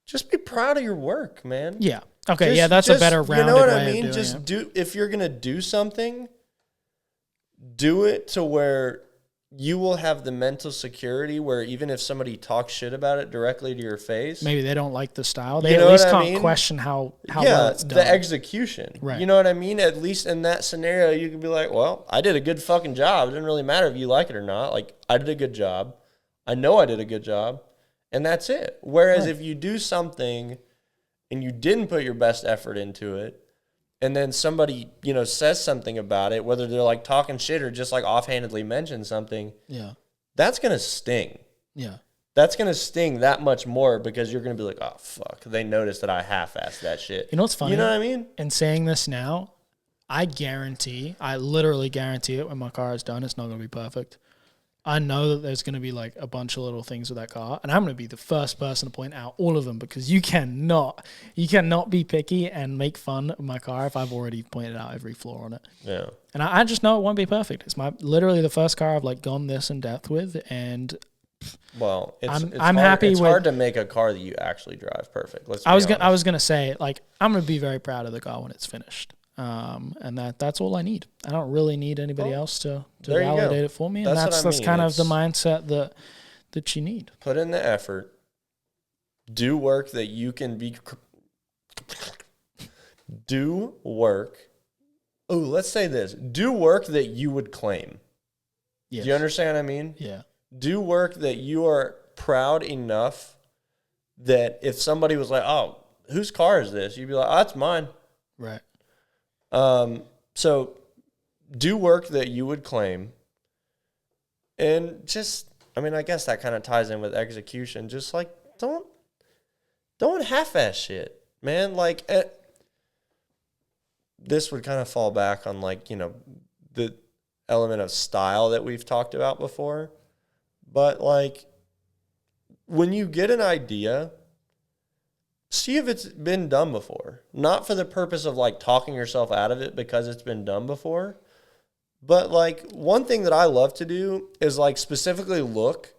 just be proud of your work, man. Yeah. Okay. That's a better rounded way. You know what I mean? Just do. If you're gonna do something, do it to where you will have the mental security where even if somebody talks shit about it directly to your face, maybe they don't like the style, they at least can't question how well it's done. The execution. Right. You know what I mean? At least in that scenario, you can be like, well, I did a good fucking job. It didn't really matter if you like it or not. Like, I did a good job. I know I did a good job. And that's it. Whereas if you do something and you didn't put your best effort into it, and then somebody, you know, says something about it, whether they're like talking shit or just like offhandedly mention something, that's going to sting. Yeah. That's going to sting that much more, because you're going to be like, oh, fuck, they noticed that I half-assed that shit. You know what's funny? You know what I mean? And saying this now, I literally guarantee it, when my car is done, it's not going to be perfect. I know that there's going to be like a bunch of little things with that car, and I'm going to be the first person to point out all of them, because you cannot be picky and make fun of my car if I've already pointed out every flaw on it. Yeah. And I just know it won't be perfect. It's literally the first car I've like gone this in depth with, and well, I'm hard, happy. It's hard to make a car that you actually drive perfect. I was gonna say, like, I'm gonna be very proud of the car when it's finished. And that's all I need. I don't really need anybody else to validate it for me. And that's kind of the mindset that you need. Put in the effort. Do work that you can be. Do work. Oh, let's say this. Do work that you would claim. Yes. Do you understand what I mean? Yeah. Do work that you are proud enough that if somebody was like, oh, whose car is this? You'd be like, oh, that's mine. Right. So do work that you would claim, and just, I mean, I guess that kind of ties in with execution. Just like, don't half-ass shit, man. Like, this would kind of fall back on, like, you know, the element of style that we've talked about before. But like, when you get an idea, see if it's been done before. Not for the purpose of like talking yourself out of it because it's been done before. But like, one thing that I love to do is like specifically look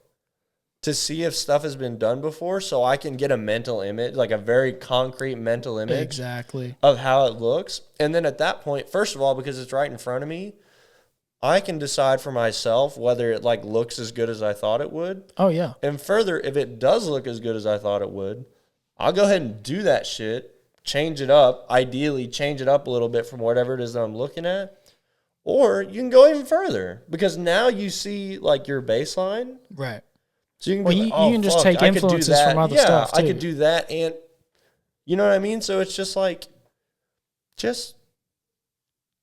to see if stuff has been done before, so I can get a mental image, like a very concrete mental image exactly of how it looks. And then at that point, first of all, because it's right in front of me, I can decide for myself whether it like looks as good as I thought it would. Oh, yeah. And further, if it does look as good as I thought it would, I'll go ahead and do that shit, change it up, ideally change it up a little bit from whatever it is that I'm looking at. Or you can go even further because now you see like your baseline. Right. So you can, Well, be you, like, oh, you can just fuck, take I could do influences that. from other Yeah, stuff, too. I could do that. And you know what I mean? So it's just like, just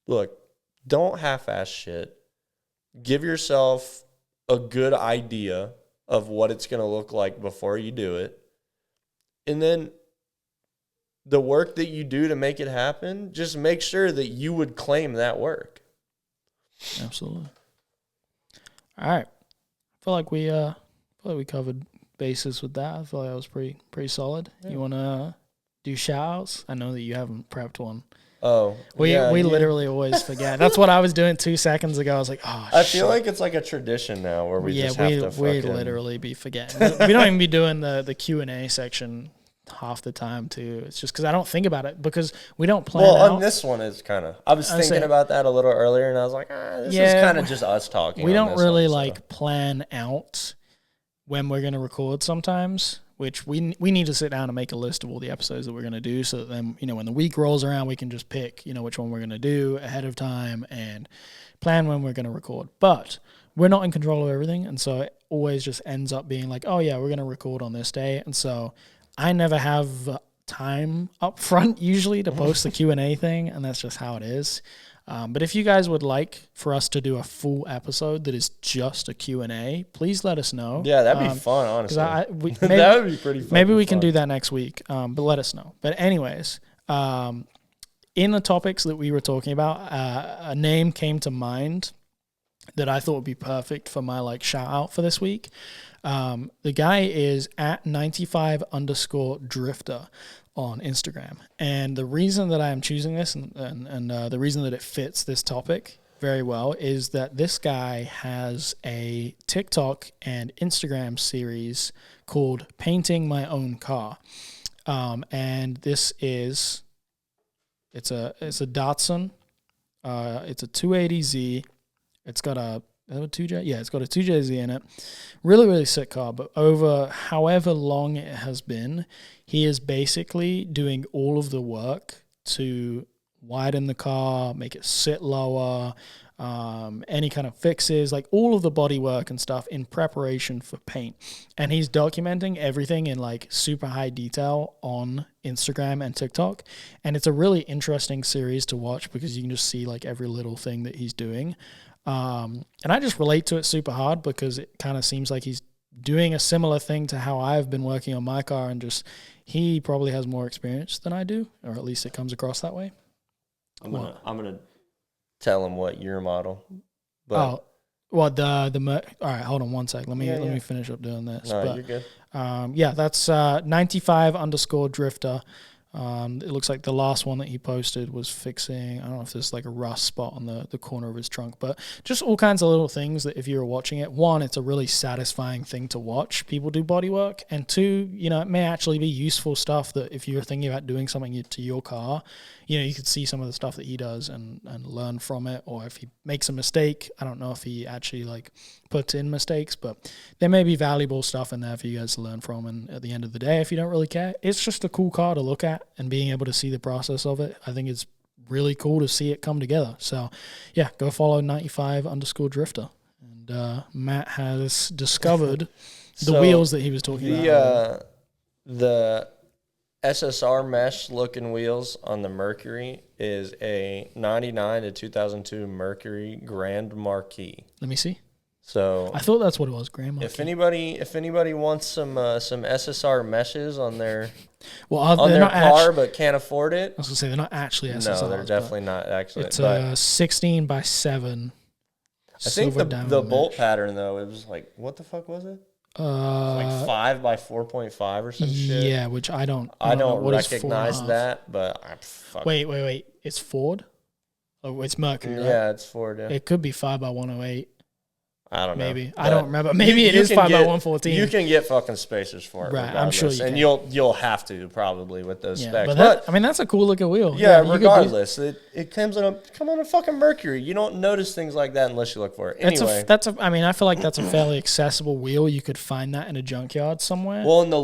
look, don't half-ass shit. Give yourself a good idea of what it's going to look like before you do it. And then the work that you do to make it happen, just make sure that you would claim that work. Absolutely. All right. I feel like we covered bases with that. I feel like that was pretty solid. Yeah. You want to do shout-outs? I know that you haven't prepped one. Oh, we literally always forget. That's what I was doing 2 seconds ago. I was like, oh, I feel like it's like a tradition now where we just have to fucking... we literally be forgetting. We don't even be doing the Q&A section half the time too. It's just because I don't think about it because we don't plan out. On this one it's kind of, I was thinking about that a little earlier and I was like, this is kind of just us talking. We don't really plan out when we're going to record sometimes, which we need to sit down and make a list of all the episodes that we're going to do so that then, when the week rolls around, we can just pick, which one we're going to do ahead of time and plan when we're going to record. But we're not in control of everything. And so it always just ends up being like, oh yeah, we're going to record on this day. And so I never have time up front usually to post the Q&A thing, and that's just how it is. But if you guys would like for us to do a full episode that is just a Q&A, please let us know. Yeah, that'd be fun, honestly. That would be pretty fun. Maybe we can do that next week, but let us know. But anyways, in the topics that we were talking about, a name came to mind that I thought would be perfect for my shout out for this week. The guy is at 95_drifter on Instagram. And the reason that I am choosing this and the reason that it fits this topic very well is that this guy has a TikTok and Instagram series called Painting My Own Car. And this is, it's a Datsun. It's a 280Z. It's got a 2J? Yeah, it's got a 2JZ in it. Really, really sick car. But over however long it has been, he is basically doing all of the work to widen the car, make it sit lower, any kind of fixes, all of the bodywork and stuff in preparation for paint. And he's documenting everything in super high detail on Instagram and TikTok. And it's a really interesting series to watch because you can just see every little thing that he's doing. And I just relate to it super hard because it kind of seems like he's doing a similar thing to how I've been working on my car, and just he probably has more experience than I do, or at least it comes across that way. I'm gonna tell him what your model. But all right, hold on one sec. Let me finish up doing this. No, you're good. That's 95_drifter. It looks like the last one that he posted was fixing, I don't know if there's a rust spot on the corner of his trunk, but just all kinds of little things that if you're watching it, one, it's a really satisfying thing to watch people do body work, and two, it may actually be useful stuff that if you're thinking about doing something to your car, you could see some of the stuff that he does and learn from it. Or if he makes a mistake, I don't know if he actually puts in mistakes, but there may be valuable stuff in there for you guys to learn from. And at the end of the day, if you don't really care, it's just a cool car to look at, and being able to see the process of it, I think it's really cool to see it come together. So yeah, go follow 95_drifter. And Matt has discovered the wheels that he was talking about. The SSR mesh looking wheels on the Mercury is a 99 to 2002 Mercury Grand Marquis. Let me see. So I thought that's what it was, Grand Marquis. If anybody wants some SSR meshes on their car but can't afford it, I was gonna say they're not actually SSRs. No, they're definitely not actually. It's a 16x7. I think the bolt pattern though, it was what the fuck was it? 5 by 4.5 or some shit. Yeah, which I don't recognize that, but Wait. It's Ford? Oh, it's Mercury, right? Yeah, it's Ford, yeah. It could be 5 by 108. I don't know. Maybe. I don't remember. Maybe it is 5x114. You can get fucking spacers for it, right? I'm sure you and can. you'll have to probably with those specs. But that, I mean, that's a cool looking wheel. Yeah, regardless, it comes on a fucking Mercury. You don't notice things like that unless you look for it. Anyway, I mean, I feel like that's a fairly accessible wheel. You could find that in a junkyard somewhere. Well, and the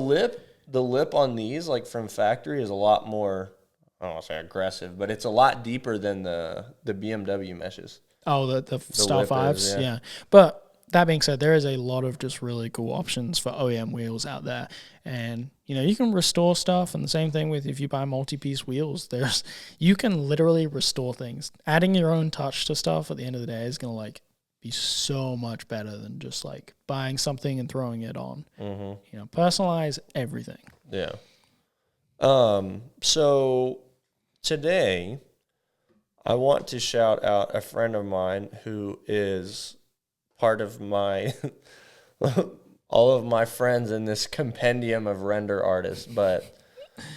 lip on these, like from factory, is a lot more. I don't want to say aggressive, but it's a lot deeper than the BMW meshes. Oh, the Star 5s, yeah. But that being said, there is a lot of just really cool options for OEM wheels out there. And, you can restore stuff. And the same thing with if you buy multi-piece wheels, you can literally restore things. Adding your own touch to stuff at the end of the day is going to, be so much better than just, buying something and throwing it on. Mm-hmm. Personalize everything. Yeah. So today, I want to shout out a friend of mine who is part of my all of my friends in this compendium of render artists. But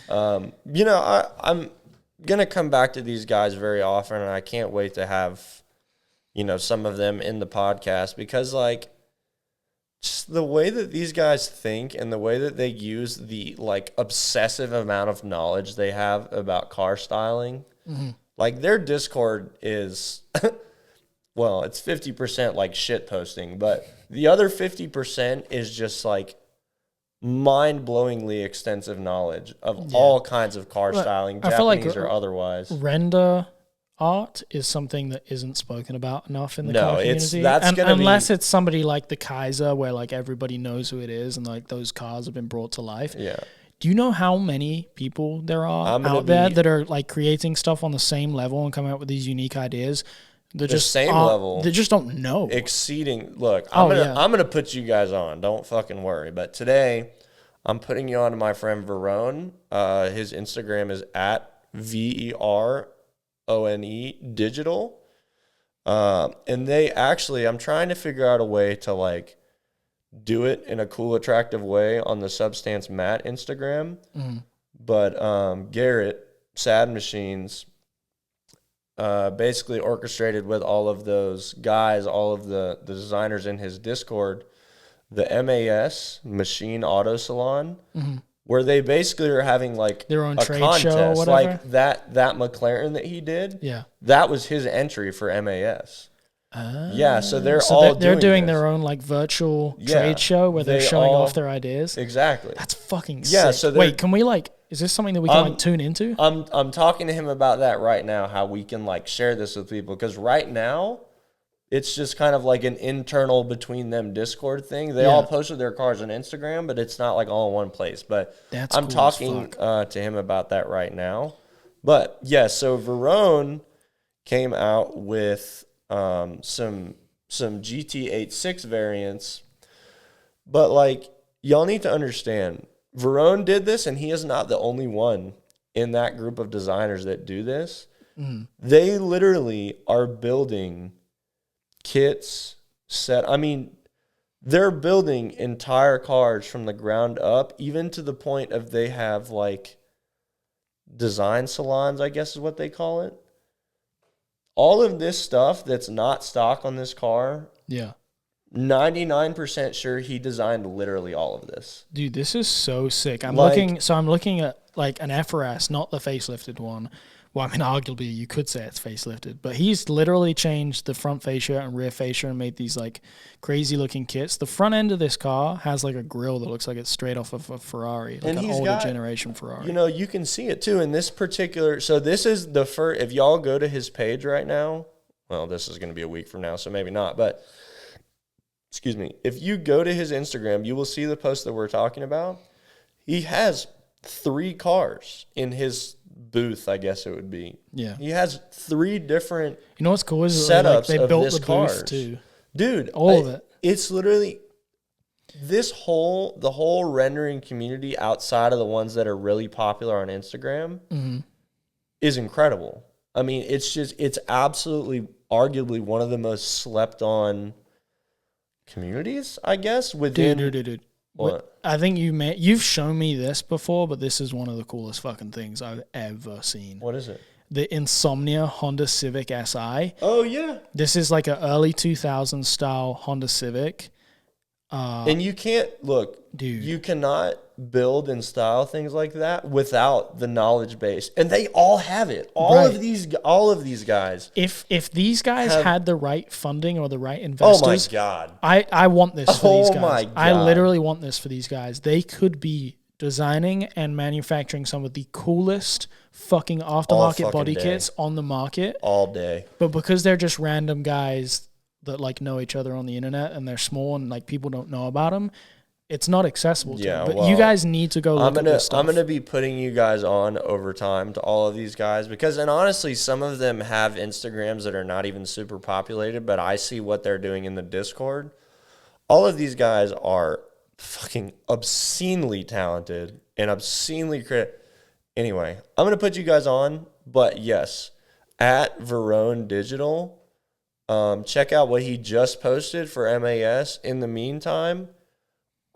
I'm gonna come back to these guys very often, and I can't wait to have some of them in the podcast because just the way that these guys think and the way that they use the obsessive amount of knowledge they have about car styling. Mm-hmm. Their Discord is, well, it's 50% shit posting, but the other 50% is just mind-blowingly extensive knowledge of all kinds of car styling, Japanese or otherwise. Render art is something that isn't spoken about enough in the car community. Unless it's somebody like the Kaiser, where everybody knows who it is, and those cars have been brought to life. Yeah. Do you know how many people there are out there that are creating stuff on the same level and coming up with these unique ideas? They're just same level. They just don't know. Exceeding. Look, I'm gonna put you guys on. Don't fucking worry. But today, I'm putting you on to my friend Verone. His Instagram is at VERONE digital. And I'm trying to figure out a way to do it in a cool, attractive way on the Substance Matte Instagram. Mm-hmm. But Garrett, Sad Machines, basically orchestrated with all of those guys, all of the designers in his Discord, the MAS, Machine Auto Salon, mm-hmm. where they basically are having their own trade contest, show or whatever. That McLaren that he did, that was his entry for MAS. Yeah, so they're doing their own virtual trade show where they're showing off their ideas. Exactly. That's fucking sick. Yeah, so wait, can we is this something that we can tune into? I'm talking to him about that right now, how we can share this with people, because right now it's just kind of an internal between them Discord thing. They all posted their cars on Instagram, but it's not all in one place. But I'm talking to him about that right now. But yeah, so Verone came out with some GT86 variants, but y'all need to understand, Verone did this, and he is not the only one in that group of designers that do this. Mm. They literally are building kits they're building entire cars from the ground up, even to the point of they have design salons, I guess is what they call it. All of this stuff that's not stock on this car, 99% sure he designed literally all of this. Dude, this is so sick. I'm looking at an FRS, not the facelifted one. Well, arguably you could say it's facelifted, but he's literally changed the front fascia and rear fascia and made these crazy looking kits. The front end of this car has a grill that looks like it's straight off of a Ferrari, and an older generation Ferrari. You can see it too in this particular. So this is the first. If y'all go to his page right now, well, this is going to be a week from now, so maybe not. But excuse me, if you go to his Instagram, you will see the post that we're talking about. He has 3 cars in his booth, I guess it would be. Yeah. He has 3 different what's cool is setups they of built this the cars. booth too. Dude, all of it. It's literally the whole rendering community outside of the ones that are really popular on Instagram is incredible. It's absolutely arguably one of the most slept on communities, I guess, within Dude. What? I think you've shown me this before, but this is one of the coolest fucking things I've ever seen. What is it? the Insomnia Honda Civic Si. Oh yeah. This is like an early 2000s style Honda Civic. And you can't dude. You cannot build and style things like that without the knowledge base, and they all have it. All of these guys. If these guys had the right funding or the right investors, oh my god, I want this for these guys. My god. I literally want this for these guys. They could be designing and manufacturing some of the coolest fucking aftermarket body kits on the market all day. But because they're just random guys that like know each other on the internet and they're small and like people don't know about them, it's not accessible to them. But you guys need to go look at this stuff. I'm going to be putting you guys on over time to all of these guys because, and honestly, some of them have Instagrams that are not even super populated, but I see what they're doing in the Discord. All of these guys are fucking obscenely talented and obscenely creative. Anyway, I'm going to put you guys on, but yes, at Verone Digital, check out what he just posted for MAS. In the meantime,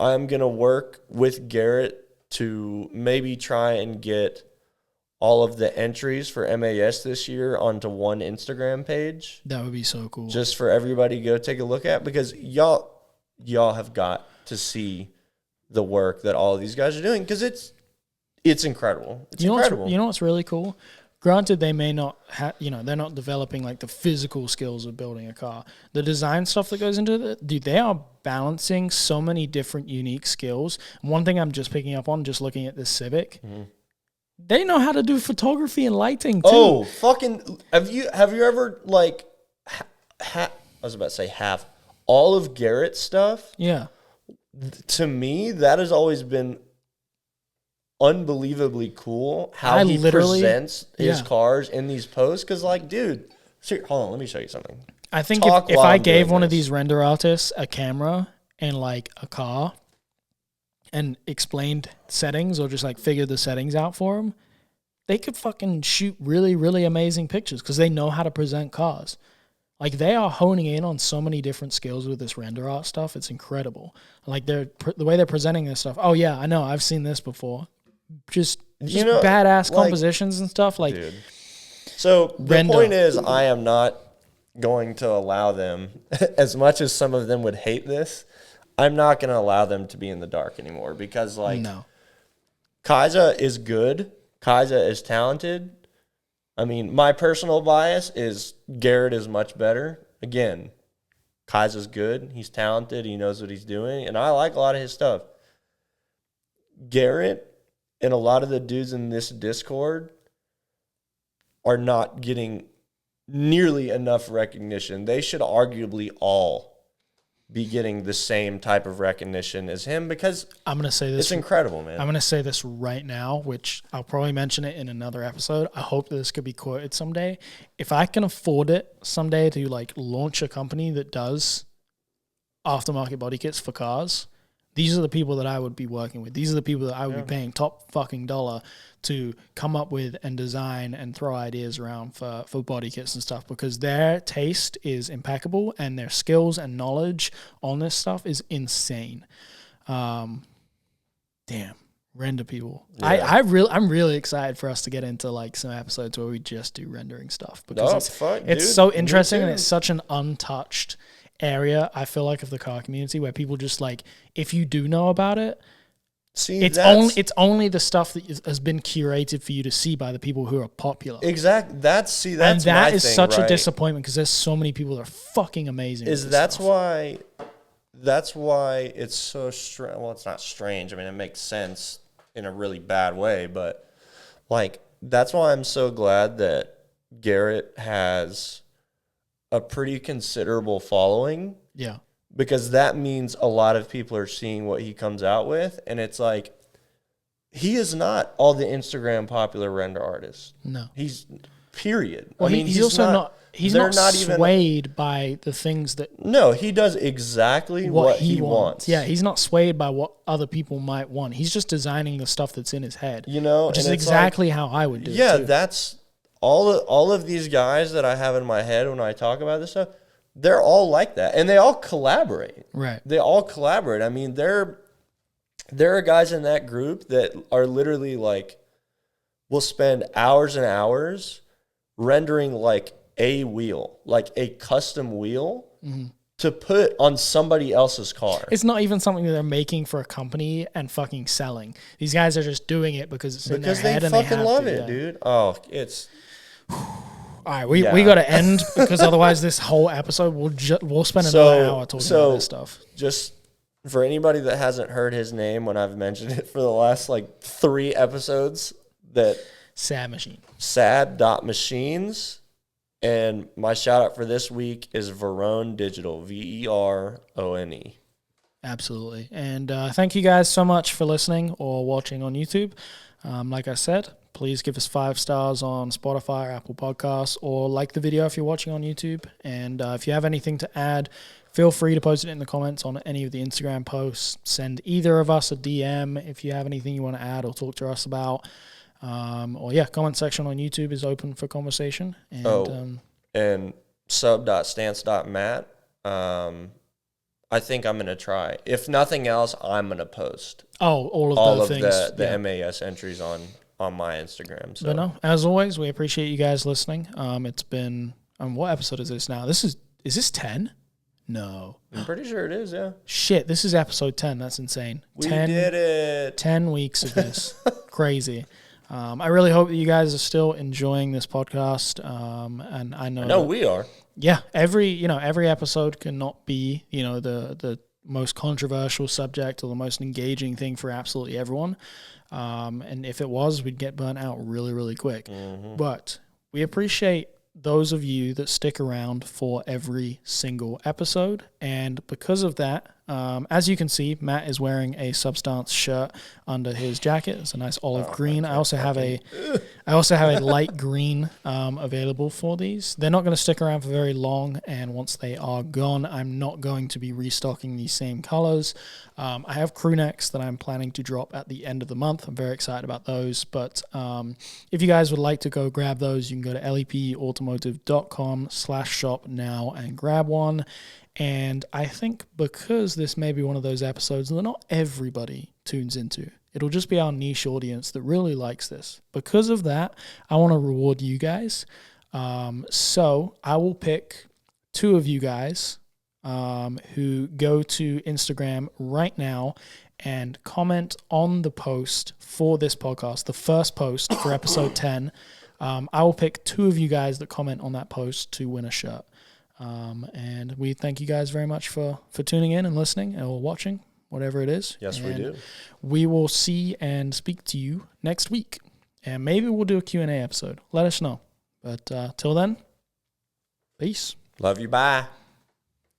I'm going to work with Garrett to maybe try and get all of the entries for MAS this year onto one Instagram page. That would be so cool. Just for everybody to go take a look at, because y'all have got to see the work that all of these guys are doing, because it's incredible. It's incredible. You know what's really cool? Granted, they may not they're not developing like the physical skills of building a car. The design stuff that goes into it, dude, they are balancing so many different unique skills. One thing I'm just picking up on, just looking at this Civic, they know how to do photography and lighting too. Oh, fucking, have you ever like, I was about to say half, all of Garrett's stuff? Yeah. To me, that has always been unbelievably cool how he presents his cars in these posts, because like, dude, hold on, let me show you something. I think if I gave one of these render artists a camera and like a car and explained settings or just like figured the settings out for them, they could fucking shoot really, really amazing pictures because they know how to present cars. Like, they are honing in on so many different skills with this render art stuff. It's incredible. Like, the way they're presenting this stuff. Oh yeah, I know, I've seen this before. Just badass compositions and stuff. Like, dude. So the point is, I am not going to allow them, as much as some of them would hate this, I'm not going to allow them to be in the dark anymore, because like, Kaiza is good. Kaiza is talented. I mean, my personal bias is Garrett is much better. Again, Kaiza's good. He's talented. He knows what he's doing. And I like a lot of his stuff. Garrett and a lot of the dudes in this Discord are not getting nearly enough recognition. They should arguably all be getting the same type of recognition as him, because I'm gonna say this, it's incredible, man. I'm gonna say this right now, which I'll probably mention it in another episode. I hope that this could be quoted someday. If I can afford it someday to like launch a company that does aftermarket body kits for cars, these are the people that I would be working with. These are the people that I would be paying top fucking dollar to come up with and design and throw ideas around for body kits and stuff, because their taste is impeccable and their skills and knowledge on this stuff is insane. Damn, render people. Yeah. I'm really excited for us to get into like some episodes where we just do rendering stuff, because it's so interesting and it's such an untouched area, I feel like, of the car community, where people just like, if you do know about it, it's only the stuff that has been curated for you to see by the people who are popular. Exactly. That's and that is such a disappointment, because there's so many people that are fucking amazing. That's why it's so strange. Well, it's not strange. I mean, it makes sense in a really bad way, but like, that's why I'm so glad that Garrett has a pretty considerable following. Yeah. Because that means a lot of people are seeing what he comes out with. And it's like, he is not all the Instagram popular render artist. No. He's period. Well, I mean, he's also not swayed by the things that... No, he does exactly what he wants. Yeah, he's not swayed by what other people might want. He's just designing the stuff that's in his head. You know? Which is exactly how I would do it, yeah, too. That's... All of these guys that I have in my head when I talk about this stuff, they're all like that, and they all collaborate. Right. They all collaborate. I mean, there are guys in that group that are literally like, will spend hours and hours rendering like a wheel, like a custom wheel to put on somebody else's car. It's not even something that they're making for a company and fucking selling. These guys are just doing it because it's in their head and they fucking have love to, it, dude. Oh, it's... All right, we got to end because otherwise this whole episode we'll spend another hour talking about this stuff. Just for anybody that hasn't heard his name when I've mentioned it for the last like 3 episodes, that sad.machines. And my shout out for this week is Verone Digital, Verone. Absolutely. And thank you guys so much for listening or watching on YouTube. Like I said, please give us 5 stars on Spotify or Apple Podcasts, or like the video if you're watching on YouTube. And if you have anything to add, feel free to post it in the comments on any of the Instagram posts. Send either of us a DM if you have anything you want to add or talk to us about. Comment section on YouTube is open for conversation. And, and sub.stance.mat. I think I'm going to try. If nothing else, I'm going to post all of the MAS entries on my Instagram. So. But no, as always, we appreciate you guys listening. It's been, what episode is this now? Is this 10? No. I'm pretty sure it is, yeah. Shit, this is episode 10. That's insane. We did it. 10 weeks of this. Crazy. I really hope that you guys are still enjoying this podcast. And I know we are. Yeah, every episode cannot be, the most controversial subject or the most engaging thing for absolutely everyone. And if it was, we'd get burnt out really, really quick. Mm-hmm. But we appreciate those of you that stick around for every single episode. And because of that, as you can see, Matt is wearing a Substance shirt under his jacket. It's a nice olive green. I also have a light green available for these. They're not going to stick around for very long, and once they are gone, I'm not going to be restocking these same colors. I have crew necks that I'm planning to drop at the end of the month. I'm very excited about those. But if you guys would like to go grab those, you can go to lepautomotive.com/shop now and grab one. And I think because this may be one of those episodes that not everybody tunes into, it'll just be our niche audience that really likes this. Because of that, I want to reward you guys. So I will pick 2 of you guys who go to Instagram right now and comment on the post for this podcast, the first post for episode 10. I will pick 2 of you guys that comment on that post to win a shirt. And we thank you guys very much for tuning in and listening or watching, whatever it is. Yes, we do. We will see and speak to you next week. And maybe we'll do a Q&A episode. Let us know. But till then, peace. Love you. Bye.